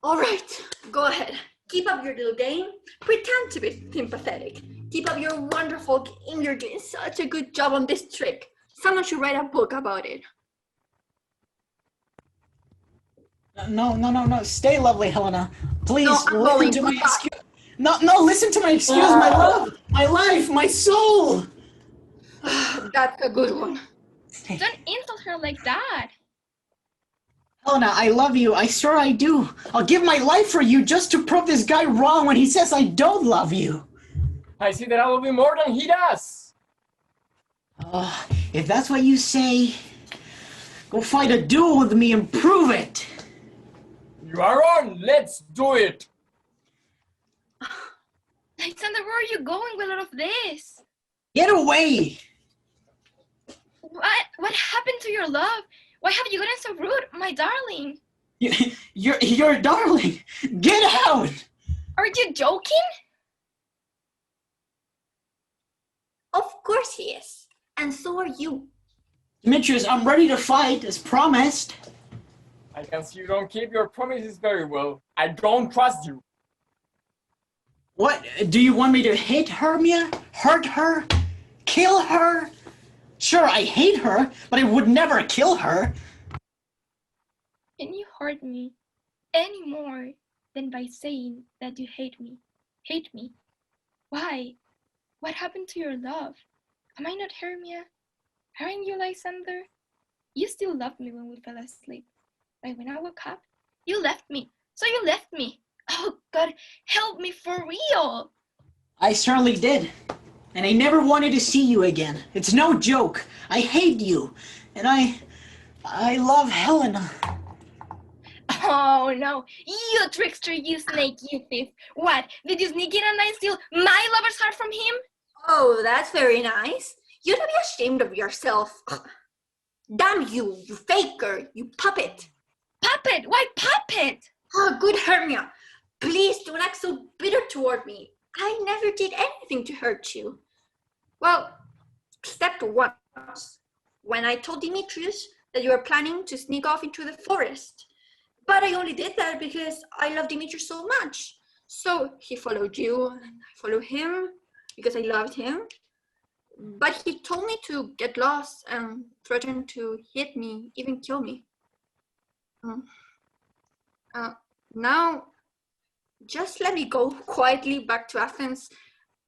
All right, go ahead. Keep up your little game. Pretend to be sympathetic. Keep up your wonderful game. You're doing such a good job on this trick. Someone should write a book about it. No. Stay, lovely Helena. Please, No, I'm listen going. to my Goodbye. excuse. No, listen to my excuse, my love, my life, my soul. That's a good one. Don't insult her like that. Helena, I love you. I swear I do. I'll give my life for you just to prove this guy wrong when he says I don't love you. I see that I love you more than he does. If that's what you say, go fight a duel with me and prove it. You are on. Let's do it. Lysander, where are you going with all of this? Get away. What happened to your love? Why have you gotten so rude, my darling? You're a darling. Get out. Are you joking? Of course he is. And so are you. Demetrius, I'm ready to fight, as promised. I can see you don't keep your promises very well. I don't trust you. What? Do you want me to hit Hermia? Hurt her? Kill her? Sure, I hate her, but I would never kill her. Can you hurt me any more than by saying that you hate me? Hate me? Why? What happened to your love? Am I not Hermia? Aren't you Lysander? You still loved me when we fell asleep. But when I woke up, you left me. So you left me. Oh God, help me for real. I certainly did. And I never wanted to see you again. It's no joke. I hate you. And I love Helena. Oh no, you trickster, you snake, you thief. What, did you sneak in and I steal my lover's heart from him? Oh, that's very nice. You'd be ashamed of yourself. Damn you, you faker, you puppet. Puppet? Why puppet? Oh, good Hermia. Please don't act so bitter toward me. I never did anything to hurt you. Well, except once, when I told Demetrius that you were planning to sneak off into the forest. But I only did that because I love Demetrius so much. So he followed you, and I followed him because I loved him. But he told me to get lost and threatened to hit me, even kill me. Now, just let me go quietly back to Athens.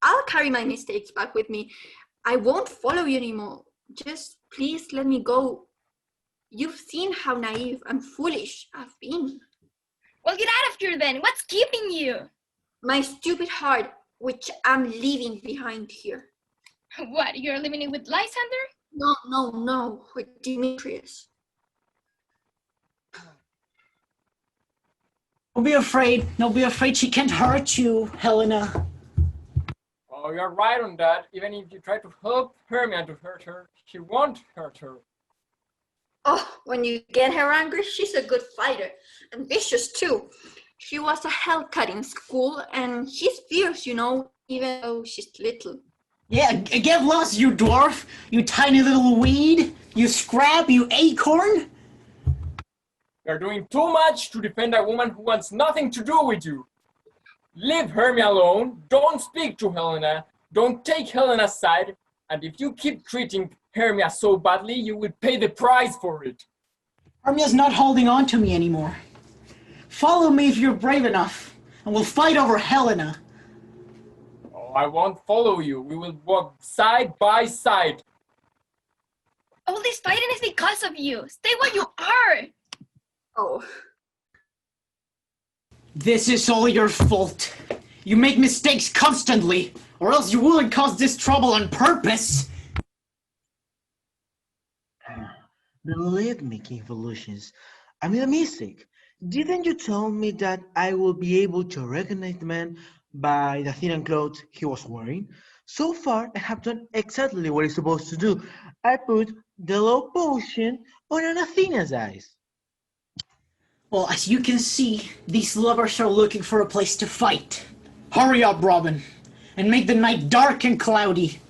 I'll carry my mistakes back with me. I won't follow you anymore. Just please let me go. You've seen how naive and foolish I've been. Well, get out of here then. What's keeping you? My stupid heart, which I'm leaving behind here. What, you're leaving it with Lysander? No, with Demetrius. Don't be afraid. Don't be afraid. She can't hurt you, Helena. Oh, you're right on that. Even if you try to help Hermia to hurt her, she won't hurt her. Oh, when you get her angry, she's a good fighter. And vicious, too. She was a hellcat in school, and she's fierce, you know, even though she's little. Yeah, get lost, you dwarf. You tiny little weed. You scrap, you acorn. You're doing too much to defend a woman who wants nothing to do with you. Leave Hermia alone. Don't speak to Helena. Don't take Helena's side. And if you keep treating Hermia so badly, you will pay the price for it. Hermia's not holding on to me anymore. Follow me if you're brave enough, and we'll fight over Helena. Oh, I won't follow you. We will walk side by side. All this fighting is because of you. Stay where you are. Oh. This is all your fault. You make mistakes constantly, or else you wouldn't cause this trouble on purpose. Believe me, King Volusians, I made a mistake. Didn't you tell me that I will be able to recognize the man by the thin clothes he was wearing? So far, I have done exactly what I'm supposed to do. I put the love potion on Athena's eyes. Well, as you can see, these lovers are looking for a place to fight. Hurry up, Robin, and make the night dark and cloudy.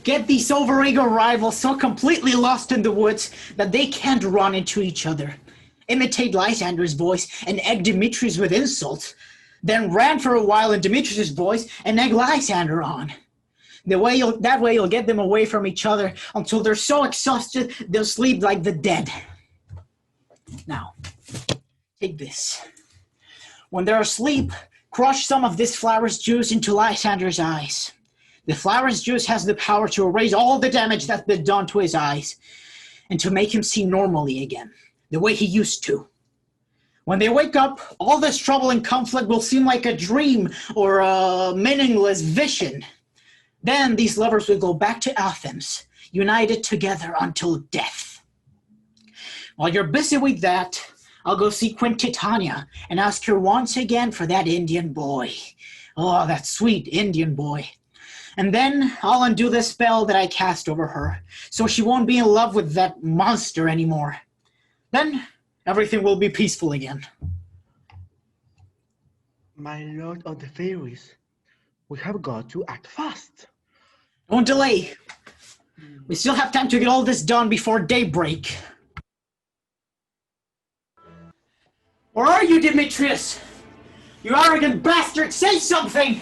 Get these overeager rivals so completely lost in the woods that they can't run into each other. Imitate Lysander's voice and egg Demetrius with insults. Then ran for a while in Demetrius' voice and egg Lysander on. That way you'll get them away from each other until they're so exhausted they'll sleep like the dead. Now, take this. When they're asleep, crush some of this flower's juice into Lysander's eyes. The flower's juice has the power to erase all the damage that's been done to his eyes and to make him see normally again, the way he used to. When they wake up, all this trouble and conflict will seem like a dream or a meaningless vision. Then these lovers will go back to Athens, united together until death. While you're busy with that, I'll go see Queen Titania and ask her once again for that Indian boy. Oh, that sweet Indian boy. And then I'll undo the spell that I cast over her, so she won't be in love with that monster anymore. Then everything will be peaceful again. My lord of the fairies, we have got to act fast. Don't delay. We still have time to get all this done before daybreak. Where are you, Demetrius? You arrogant bastard, say something!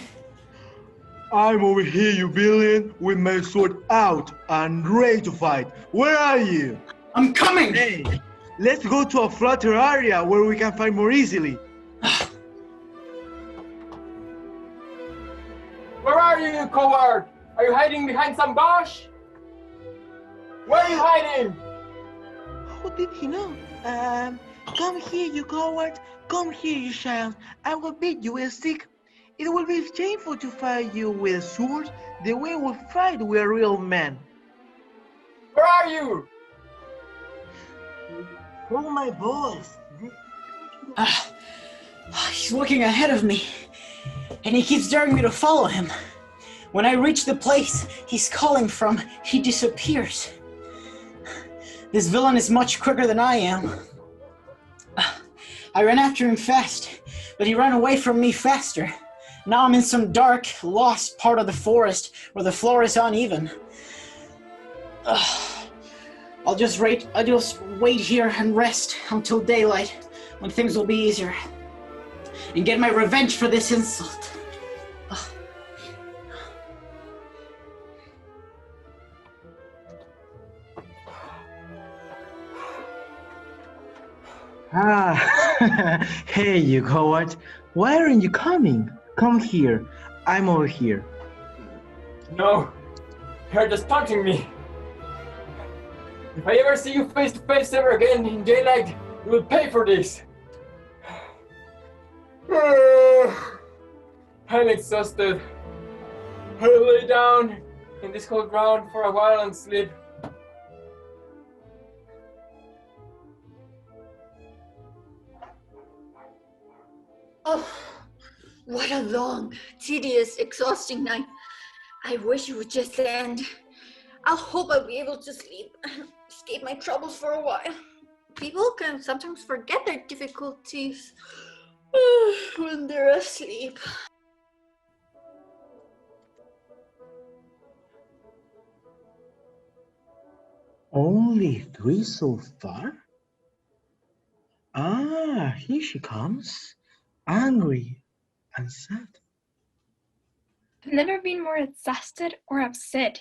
I'm over here, you villain, with my sword out and ready to fight. Where are you? I'm coming! Hey, let's go to a flatter area where we can fight more easily. Where are you, you coward? Are you hiding behind some bush? Where are you hiding? How did he know? Come here, you coward. Come here, you child. I will beat you with a stick. It will be shameful to fight you with a sword the way we fight with a real man. Where are you? Follow my voice. He's looking ahead of me, and he keeps daring me to follow him. When I reach the place he's calling from, he disappears. This villain is much quicker than I am. I ran after him fast, but he ran away from me faster. Now I'm in some dark, lost part of the forest where the floor is uneven. I'll just wait here and rest until daylight, when things will be easier, and get my revenge for this insult. Hey, you coward. Why aren't you coming? Come here. I'm over here. No, you're just taunting me. If I ever see you face to face ever again in daylight, you will pay for this. I'm exhausted. I'll lay down in this cold ground for a while and sleep. Oh, what a long, tedious, exhausting night. I wish it would just end. I hope I'll be able to sleep and escape my troubles for a while. People can sometimes forget their difficulties when they're asleep. Only 3 so far? Ah, here she comes. Angry and sad. I've never been more exhausted or upset.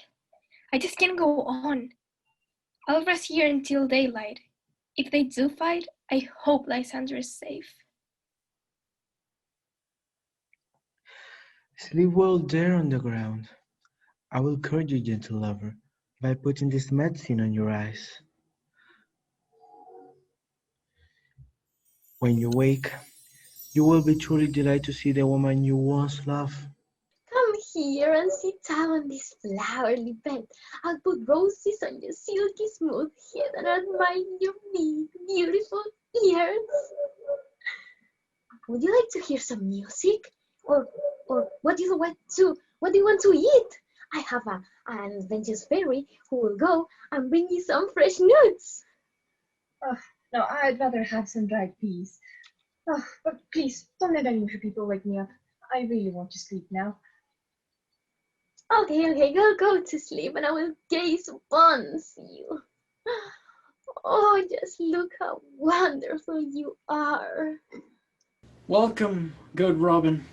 I just can't go on. I'll rest here until daylight. If they do fight, I hope Lysander is safe. Sleep well there on the ground. I will cure you, gentle lover, by putting this medicine on your eyes. When you wake, you will be truly delighted to see the woman you once loved. Come here and sit down on this flowery bed. I'll put roses on your silky smooth head and admire your big, beautiful ears. Would you like to hear some music? Or what do you want to eat? I have an adventurous fairy who will go and bring you some fresh nuts. Oh, no, I'd rather have some dried peas. Oh, but please, don't let unusual people wake me up. I really want to sleep now. Okay, go to sleep and I will gaze upon you. Oh, just look how wonderful you are. Welcome, good Robin.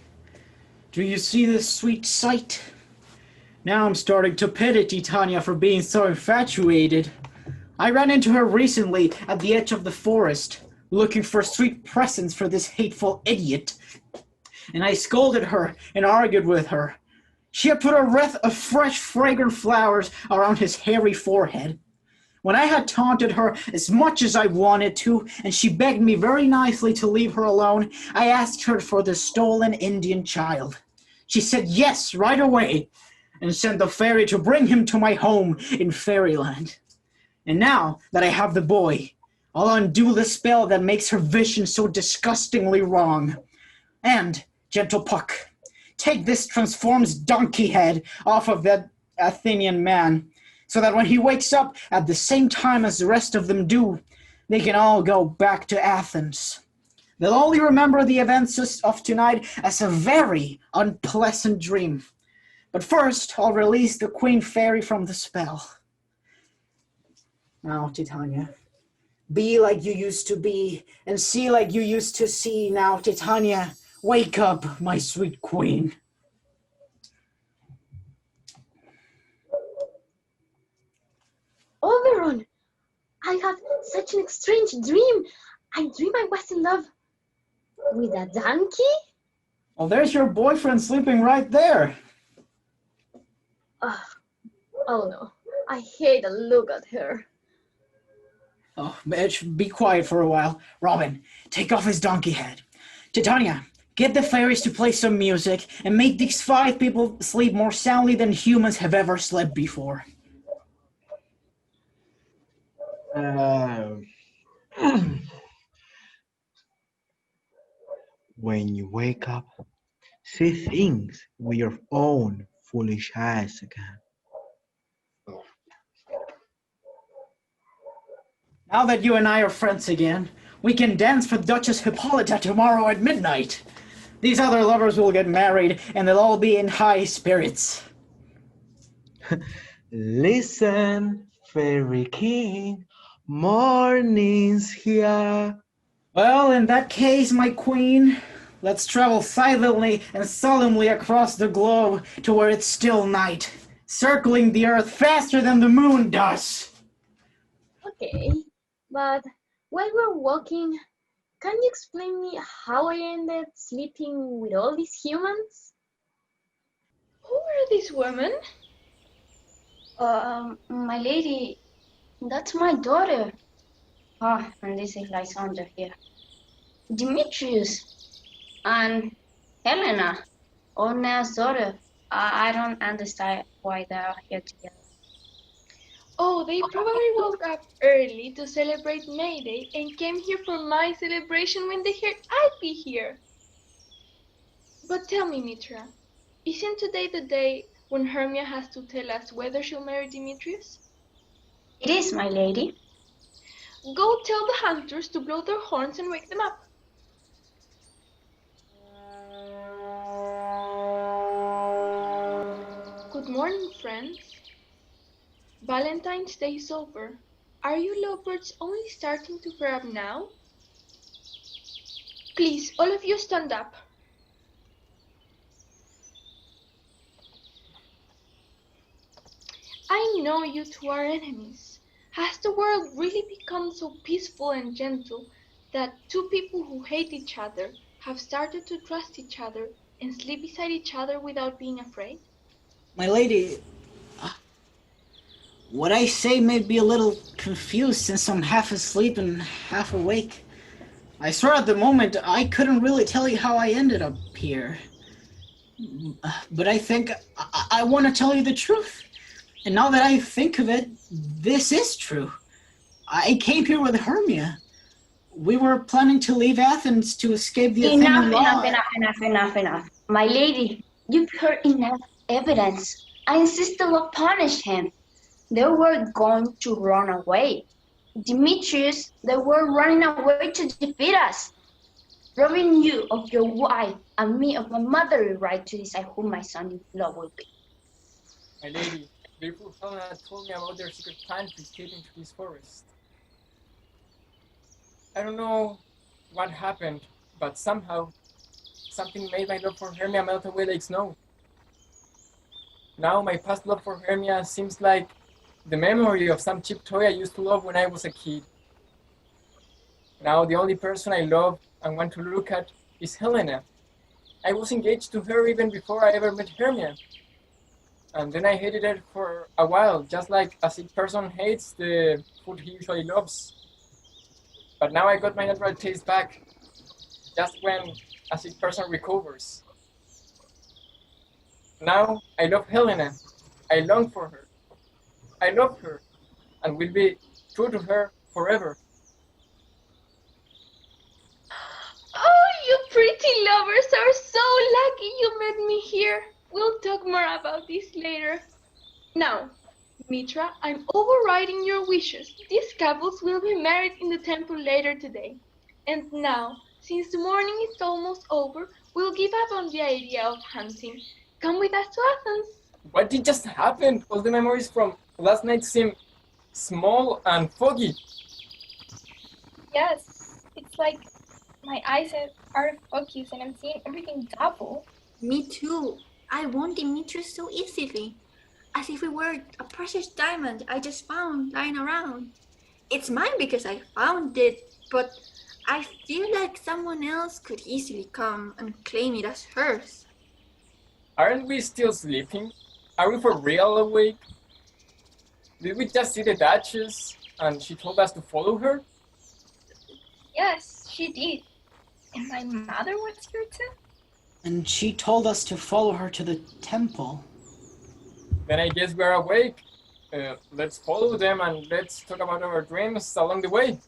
Do you see this sweet sight? Now I'm starting to pity Titania for being so infatuated. I ran into her recently at the edge of the forest, looking for sweet presents for this hateful idiot. And I scolded her and argued with her. She had put a wreath of fresh, fragrant flowers around his hairy forehead. When I had taunted her as much as I wanted to, and she begged me very nicely to leave her alone, I asked her for the stolen Indian child. She said yes right away, and sent the fairy to bring him to my home in fairyland. And now that I have the boy, I'll undo the spell that makes her vision so disgustingly wrong. And, gentle Puck, take this transformed donkey head off of that Athenian man, so that when he wakes up at the same time as the rest of them do, they can all go back to Athens. They'll only remember the events of tonight as a very unpleasant dream. But first, I'll release the Queen Fairy from the spell. Now, Titania, be like you used to be, and see like you used to see. Now, Titania, wake up, my sweet queen. Oberon, I had such a strange dream. I dreamed I was in love with a donkey. Well, there's your boyfriend sleeping right there. Oh no, I hate to look at her. Oh, bitch, be quiet for a while. Robin, take off his donkey head. Titania, get the fairies to play some music and make these 5 people sleep more soundly than humans have ever slept before. When you wake up, see things with your own foolish eyes again. Now that you and I are friends again, we can dance for Duchess Hippolyta tomorrow at midnight. These other lovers will get married, and they'll all be in high spirits. Listen, Fairy King, morning's here. Well, in that case, my queen, let's travel silently and solemnly across the globe to where it's still night, circling the earth faster than the moon does. Okay, but while we're walking, can you explain me how I ended sleeping with all these humans? Who are these women? My lady, that's my daughter. Ah, and this is Lysander here. Demetrius and Helena, Ornea's daughter. I don't understand why they are here together. Oh, they probably woke up early to celebrate May Day and came here for my celebration when they heard I'd be here. But tell me, Mitra, isn't today the day when Hermia has to tell us whether she'll marry Demetrius? It is, my lady. Go tell the hunters to blow their horns and wake them up. Good morning, friends. Valentine's Day is over. Are you lovebirds only starting to pair up now? Please, all of you stand up. I know you two are enemies. Has the world really become so peaceful and gentle that two people who hate each other have started to trust each other and sleep beside each other without being afraid? My lady, what I say may be a little confused since I'm half asleep and half awake. I swear at the moment I couldn't really tell you how I ended up here. But I think I want to tell you the truth. And now that I think of it, this is true. I came here with Hermia. We were planning to leave Athens to escape the Athenian law. Enough. My lady, you've heard enough evidence. I insist the law punish him. They were going to run away. Demetrius, they were running away to defeat us. Robbing you of your wife and me of my motherly right to decide who my son-in-law will be. My lady, beautiful Helena told me about their secret plan to escape into this forest. I don't know what happened, but somehow something made my love for Hermia melt away like snow. Now my past love for Hermia seems like the memory of some cheap toy I used to love when I was a kid. Now the only person I love and want to look at is Helena. I was engaged to her even before I ever met Hermia. And then I hated her for a while, just like a sick person hates the food he usually loves. But now I got my natural taste back, just when a sick person recovers. Now I love Helena. I long for her. I love her and will be true to her forever. Oh, you pretty lovers are so lucky you met me here. We'll talk more about this later. Now, Mitra, I'm overriding your wishes. These couples will be married in the temple later today. And now, since the morning is almost over, we'll give up on the idea of hunting. Come with us to Athens. What did just happen? All the memories from last night seem small and foggy. Yes, it's like my eyes are focused and I'm seeing everything double. Me too. I want Demetrius so easily. As if it were a precious diamond I just found lying around. It's mine because I found it, but I feel like someone else could easily come and claim it as hers. Aren't we still sleeping? Are we for real awake? Did we just see the Duchess and she told us to follow her? Yes, she did. And my mother was here too? And she told us to follow her to the temple. Then I guess we're awake. Let's follow them and let's talk about our dreams along the way.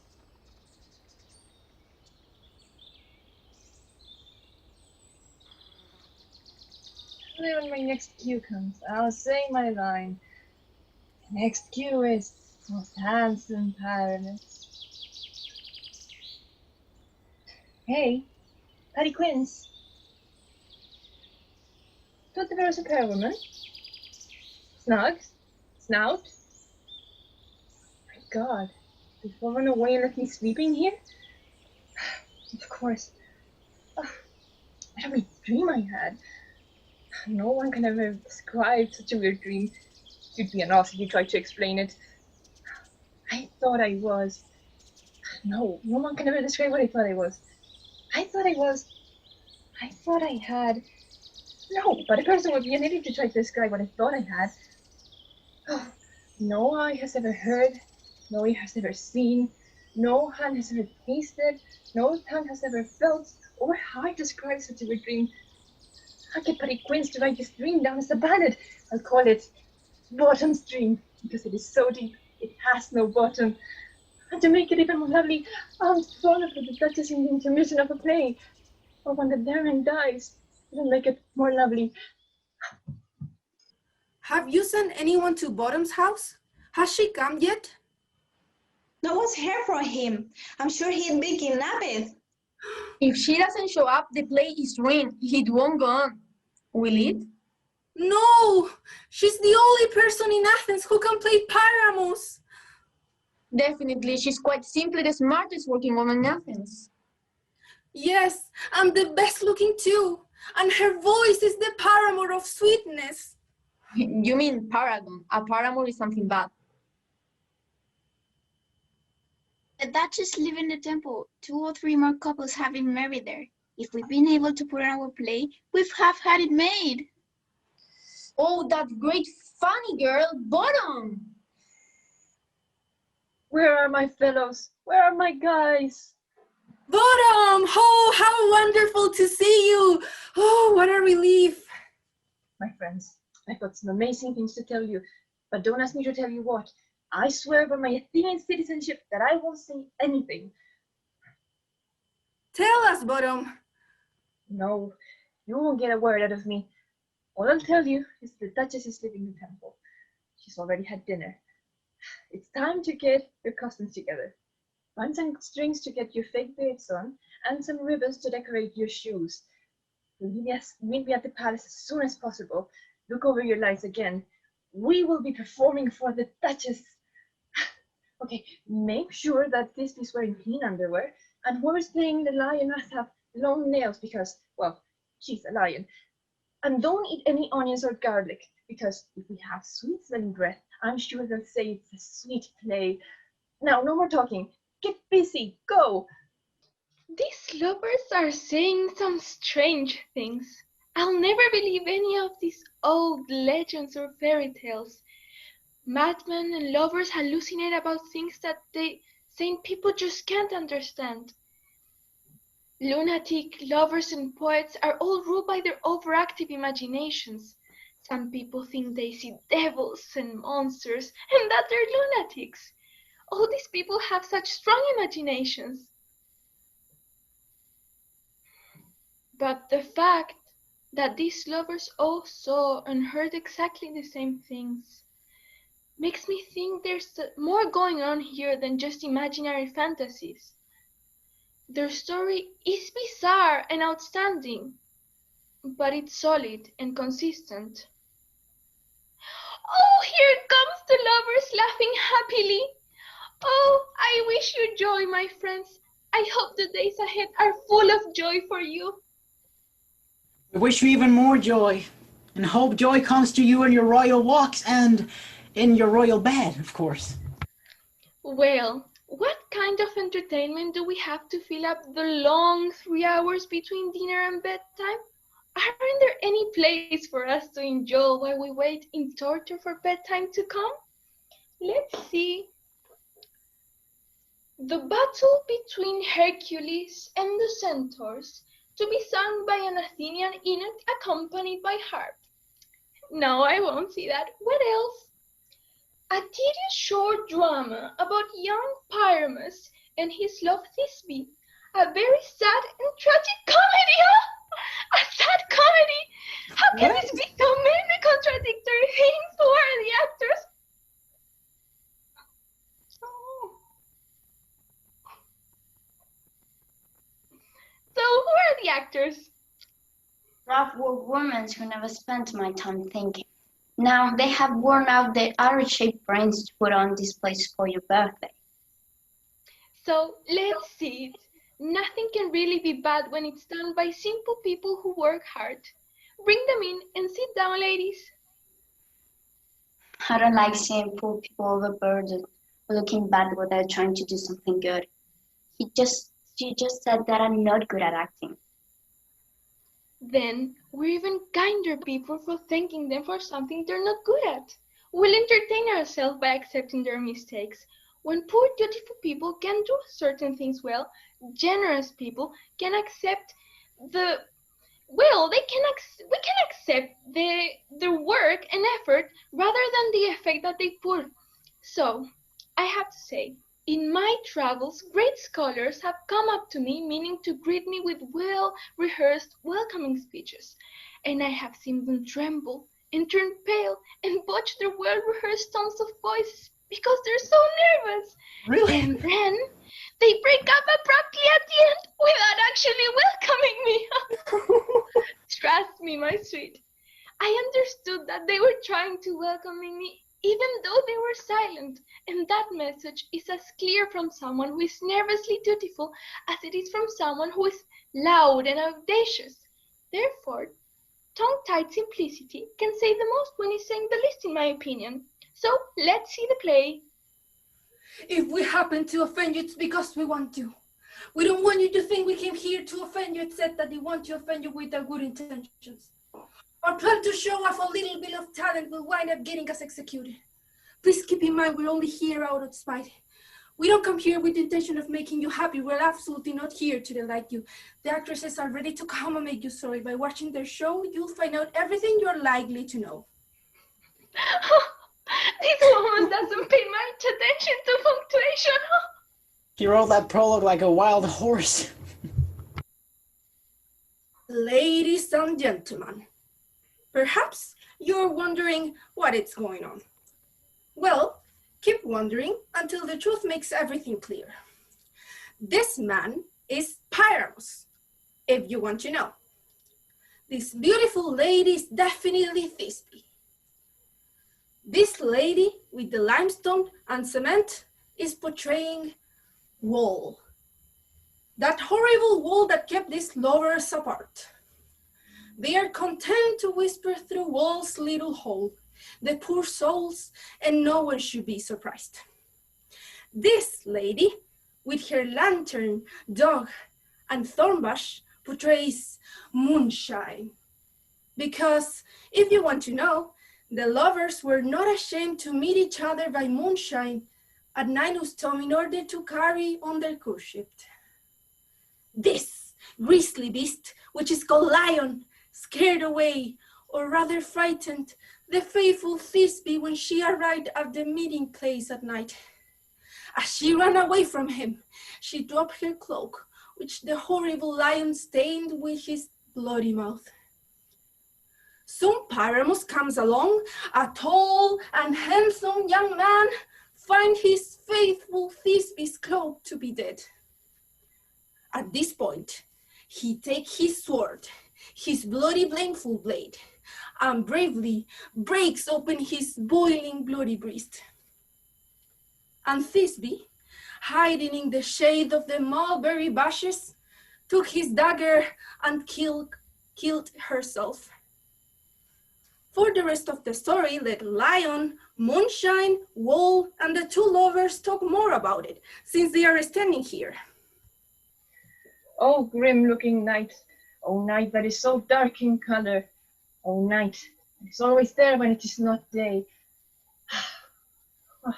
Then when my next cue comes, I'll say my line. The next cue is most handsome Pyramus. Hey, Patty Quince. Thought there was a pair woman. Snug? Snout? My God, did you run away and left me sleeping here? Of course. Oh, what a weird dream I had. No one can ever describe such a weird dream. You'd be an ass if you tried to explain it. I thought I was. No one can ever describe what I thought I was. I thought I had. No, but a person would be an idiot to try to describe what I thought I had. Oh, no eye has ever heard, no ear has ever seen, no hand has ever tasted, no tongue has ever felt, or how I describe such a weird dream. I'll get Patty Quince to write this dream down as a ballad. I'll call it Bottom's Dream, because it is so deep, it has no bottom. And to make it even more lovely, I'll perform it for the Duchess in the intermission of a play. Or when the Baron dies, it'll make it more lovely. Have you sent anyone to Bottom's house? Has she come yet? No one's heard from him. I'm sure he'd be kidnapped. If she doesn't show up, the play is ruined. It won't go on. Will it? No! She's the only person in Athens who can play Pyramus. Definitely, she's quite simply the smartest working woman in Athens. Yes, and the best looking too. And her voice is the paramour of sweetness. You mean paragon. A paramour is something bad. The Duchess live in the temple. 2 or 3 more couples have been married there. If we've been able to put on our play, we've half had it made. Oh, that great funny girl, Bottom! Where are my fellows? Where are my guys? Bottom! Oh, how wonderful to see you! Oh, what a relief! My friends, I've got some amazing things to tell you, but don't ask me to tell you what. I swear by my Athenian citizenship that I won't say anything. Tell us, Bottom. No, you won't get a word out of me. All I'll tell you is the Duchess is leaving the temple. She's already had dinner. It's time to get your costumes together. Find some strings to get your fake beards on, and some ribbons to decorate your shoes. Meet me at the palace as soon as possible. Look over your lines again. We will be performing for the Duchess. Okay, make sure that this is wearing clean underwear, and whoever's playing the lion must have long nails because, well, she's a lion. And don't eat any onions or garlic, because if we have sweet-smelling breath, I'm sure they'll say it's a sweet play. Now, no more talking. Get busy. Go. These lovers are saying some strange things. I'll never believe any of these old legends or fairy tales. Madmen and lovers hallucinate about things that sane people just can't understand. Lunatic lovers and poets are all ruled by their overactive imaginations. Some people think they see devils and monsters and that they're lunatics. All these people have such strong imaginations. But the fact that these lovers all saw and heard exactly the same things makes me think there's more going on here than just imaginary fantasies. Their story is bizarre and outstanding, but it's solid and consistent. Oh, here comes the lovers laughing happily. Oh, I wish you joy, my friends. I hope the days ahead are full of joy for you. I wish you even more joy, and hope joy comes to you in your royal walks and in your royal bed, of course. Well, what kind of entertainment do we have to fill up the long 3 hours between dinner and bedtime? Aren't there any plays for us to enjoy while we wait in torture for bedtime to come? Let's see. The battle between Hercules and the centaurs, to be sung by an Athenian eunuch accompanied by harp. No, I won't see that. What else? A tedious short drama about young Pyramus and his love Thisbe. A very sad and tragic comedy, huh? A sad comedy? How can this be actors. Rough were women who never spent my time thinking. Now they have worn out their arrow-shaped brains to put on displays for your birthday. So let's see it. Nothing can really be bad when it's done by simple people who work hard. Bring them in and sit down, ladies. I don't like seeing poor people overburdened or looking bad when they're trying to do something good. She just said that I'm not good at acting. Then we're even kinder people for thanking them for something they're not good at. We'll entertain ourselves by accepting their mistakes. When poor, dutiful people can do certain things well, generous people can accept the well, we can accept their work and effort rather than the effect that they put. So, I have to say, in my travels, great scholars have come up to me meaning to greet me with well-rehearsed welcoming speeches, and I have seen them tremble and turn pale and botch their well-rehearsed tones of voice because they're so nervous. Really? And then they break up abruptly at the end without actually welcoming me. Trust me, my sweet. I understood that they were trying to welcome me even though they were silent, and that message is as clear from someone who is nervously dutiful as it is from someone who is loud and audacious. Therefore, tongue-tied simplicity can say the most when it's saying the least, in my opinion. So let's see the play. If we happen to offend you, it's because we want to. We don't want you to think we came here to offend you, except that we want to offend you with our good intentions. Our plan to show off a little bit of talent will wind up getting us executed. Please keep in mind we're only here out of spite. We don't come here with the intention of making you happy. We're absolutely not here to delight you. The actresses are ready to come and make you sorry. By watching their show, you'll find out everything you're likely to know. This woman doesn't pay much attention to punctuation. He wrote that prologue like a wild horse. Ladies and gentlemen, perhaps you're wondering what is going on. Well, keep wondering until the truth makes everything clear. This man is Pyramus, if you want to know. This beautiful lady is definitely Thisbe. This lady with the limestone and cement is portraying Wall. That horrible wall that kept these lovers apart. They are content to whisper through Wall's little hole, the poor souls, and no one should be surprised. This lady, with her lantern, dog, and thornbush, portrays Moonshine. Because, if you want to know, the lovers were not ashamed to meet each other by moonshine at Ninus Tomb in order to carry on their courtship. This grisly beast, which is called Lion, scared away, or rather frightened, the faithful Thisbe when she arrived at the meeting place at night. As she ran away from him, she dropped her cloak, which the horrible lion stained with his bloody mouth. Soon Pyramus comes along, a tall and handsome young man, find his faithful Thisbe's cloak to be dead. At this point, he takes his sword, his bloody blameful blade, and bravely breaks open his boiling bloody breast. And Thisbe, hiding in the shade of the mulberry bushes, took his dagger and killed herself. For the rest of the story, let Lion, Moonshine, Wall, and the two lovers talk more about it, since they are standing here. Oh, grim-looking night. Oh, night that is so dark in color. Oh, night that is always there when it is not day. Oh,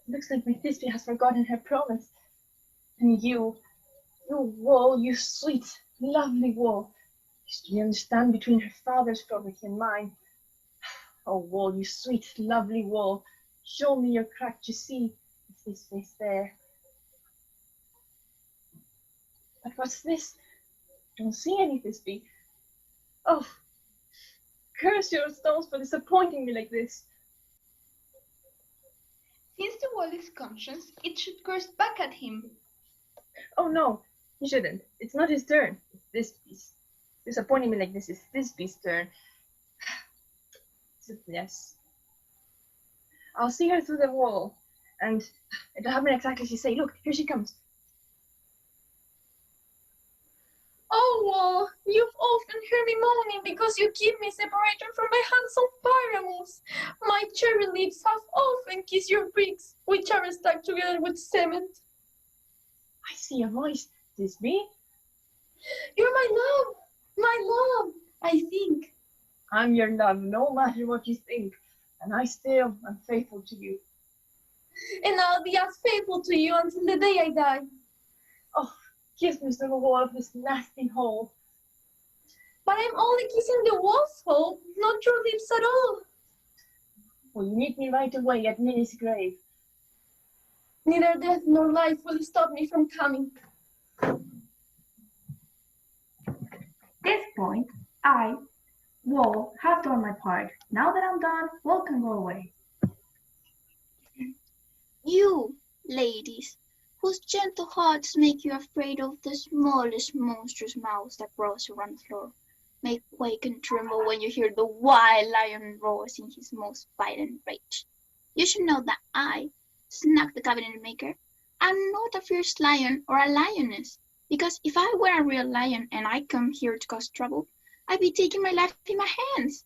looks like my Thisbe has forgotten her promise. And you Wall, you sweet, lovely Wall, used to understand between her father's promise and mine. Oh, Wall, you sweet, lovely Wall, show me your crack to see if this face there. But what's this? I don't see any Thisbe. Oh, curse your stones for disappointing me like this. Since the wall is conscious, it should curse back at him. Oh no, he shouldn't. It's not his turn. this beast. Disappointing me like this is this beast's turn. Yes. I'll see her through the wall, and it'll happen exactly as you say. Look, here she comes. Oh, Wall, you've often heard me moaning because you keep me separated from my handsome Pyramus. My cherry lips have often kissed your bricks, which are stuck together with cement. I see a voice. This me? You're my love, I think. I'm your love, no matter what you think, and I still am faithful to you. And I'll be as faithful to you until the day I die. Oh, kiss me through the wall of this nasty hole. But I'm only kissing the wall's hole, not your lips at all. Will you meet me right away at Minnie's grave? Neither death nor life will stop me from coming. At this point, I, Wall, have done my part. Now that I'm done, Wall can go away. You, ladies, whose gentle hearts make you afraid of the smallest monstrous mouse that crawls around the floor, may quake and tremble when you hear the wild lion roars in his most violent rage. You should know that I, Snug the cabinet maker, am not a fierce lion or a lioness, because if I were a real lion and I come here to cause trouble, I'd be taking my life in my hands.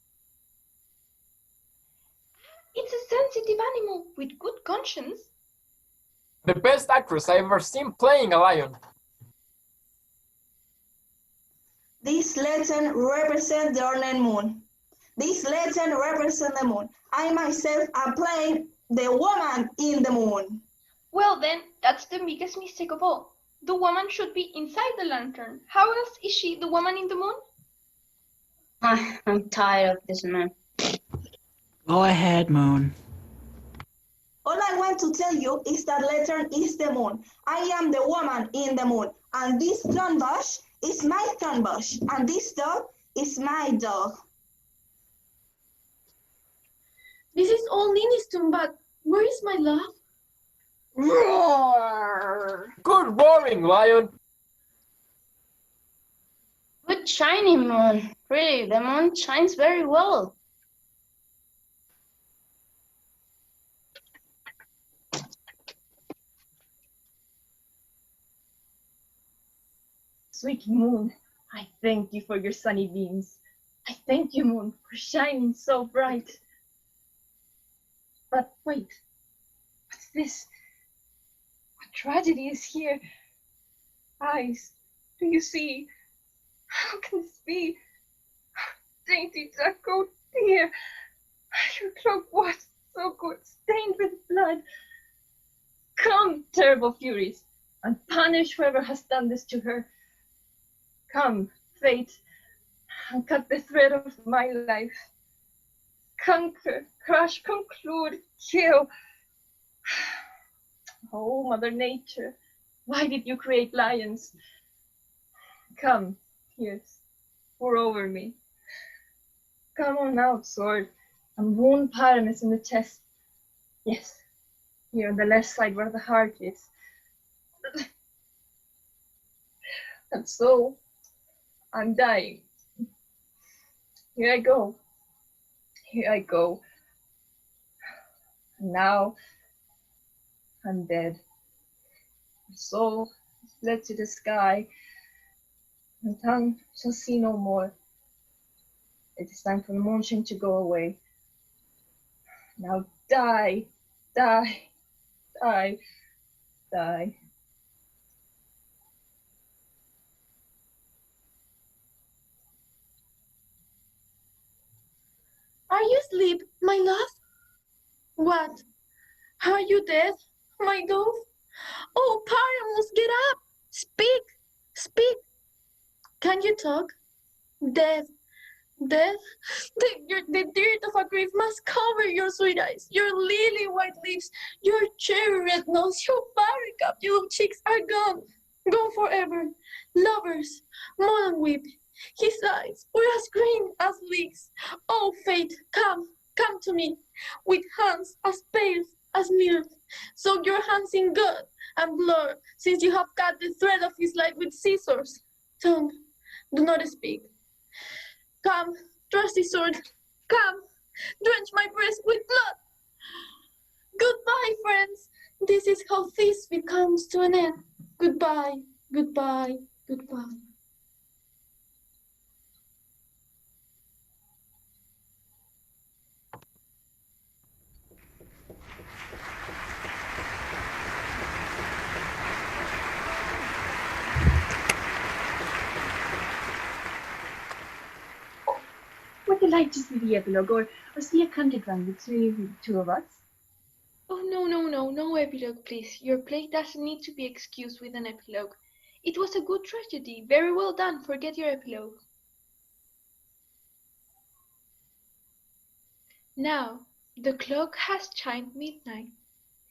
It's a sensitive animal with good conscience. The best actress I've ever seen playing a lion. This legend represents the ornate moon. This legend represents the moon. I myself am playing the woman in the moon. Well then, that's the biggest mistake of all. The woman should be inside the lantern. How else is she the woman in the moon? I'm tired of this man. Go ahead, Moon. All I want to tell you is that lantern is the moon. I am the woman in the moon. And this thorn bush is my thorn bush. And this dog is my dog. This is all Nini's tune, but where is my love? Roar! Good roaring, lion. Good shiny moon. Really, the moon shines very well. Sweet moon, I thank you for your sunny beams. I thank you, moon, for shining so bright. But wait, what's this? What tragedy is here? Eyes, do you see? How can this be? Dainty duck, oh dear. Your cloak was so good, stained with blood. Come, terrible furies, and punish whoever has done this to her. Come, fate, and cut the thread of my life. Conquer, crush, conclude, kill. Oh, Mother Nature, why did you create lions? Come, tears, pour over me. Come on out, sword, and wound Pyramus in the chest. Yes, here on the left side where the heart is. And so, I'm dying. Here I go. Here I go. And now, I'm dead. My soul is fled to the sky. My tongue shall see no more. It is time for the moonshine to go away. Now die, die, die, die. Are you asleep, my love? What? Are you dead, my dove? Oh, Pyramus, get up! Speak! Speak! Can you talk? Dead. Dead? The dirt of a grave must cover your sweet eyes, your lily white lips, your cherry red nose, your buttercup yellow cheeks are gone. Gone forever. Lovers, mourn and weep. His eyes were as green as leeks. Oh, fate, come to me, with hands as pale as milk. Soak your hands in blood and blood, since you have cut the thread of his life with scissors. Tongue, Do not speak. Come, trusty sword, come, drench my breast with blood. Goodbye, friends. This is how this comes to an end. Goodbye, goodbye, goodbye. Would you like to see the epilogue or see a candid run between the two of us? Oh, no epilogue, please. Your play doesn't need to be excused with an epilogue. It was a good tragedy. Very well done. Forget your epilogue. Now, the clock has chimed midnight.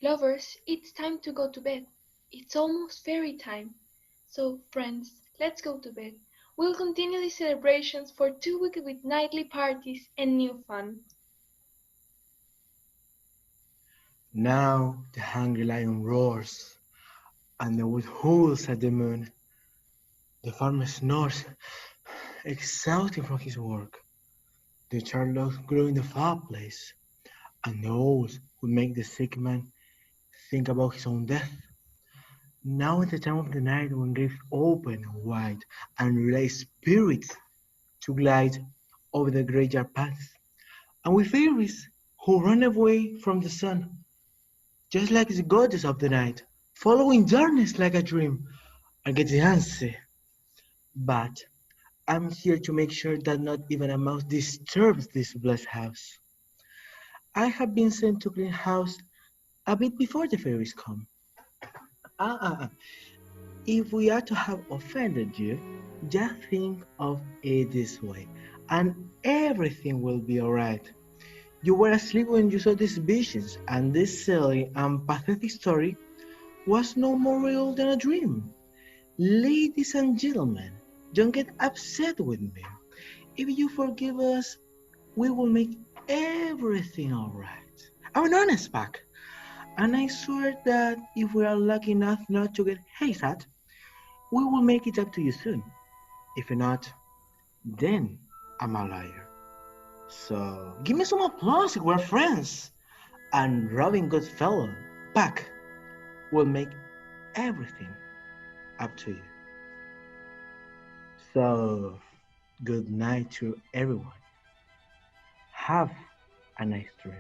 Lovers, it's time to go to bed. It's almost fairy time. So, friends, let's go to bed. We'll continue these celebrations for 2 weeks with nightly parties and new fun. Now the hungry lion roars, and the wood howls at the moon. The farmer snores, exhausted from his work. The charlotte grow in the fireplace, and the owls would make the sick man think about his own death. Now is the time of the night when graves open wide and release spirits to glide over the graveyard paths, and with fairies who run away from the sun, just like the goddess of the night, following darkness like a dream, I get the answer. But I'm here to make sure that not even a mouse disturbs this blessed house. I have been sent to clean house a bit before the fairies come. Ah, ah, ah. If we are to have offended you, just think of it this way, and everything will be alright. You were asleep when you saw these visions, and this silly and pathetic story was no more real than a dream. Ladies and gentlemen, don't get upset with me. If you forgive us, we will make everything alright. I'm an honest pack, and I swear that if we are lucky enough not to get hazed at, we will make it up to you soon. If not, then I'm a liar. So give me some applause, we're friends. And Robin Goodfellow, Pack, will make everything up to you. So good night to everyone. Have a nice dream.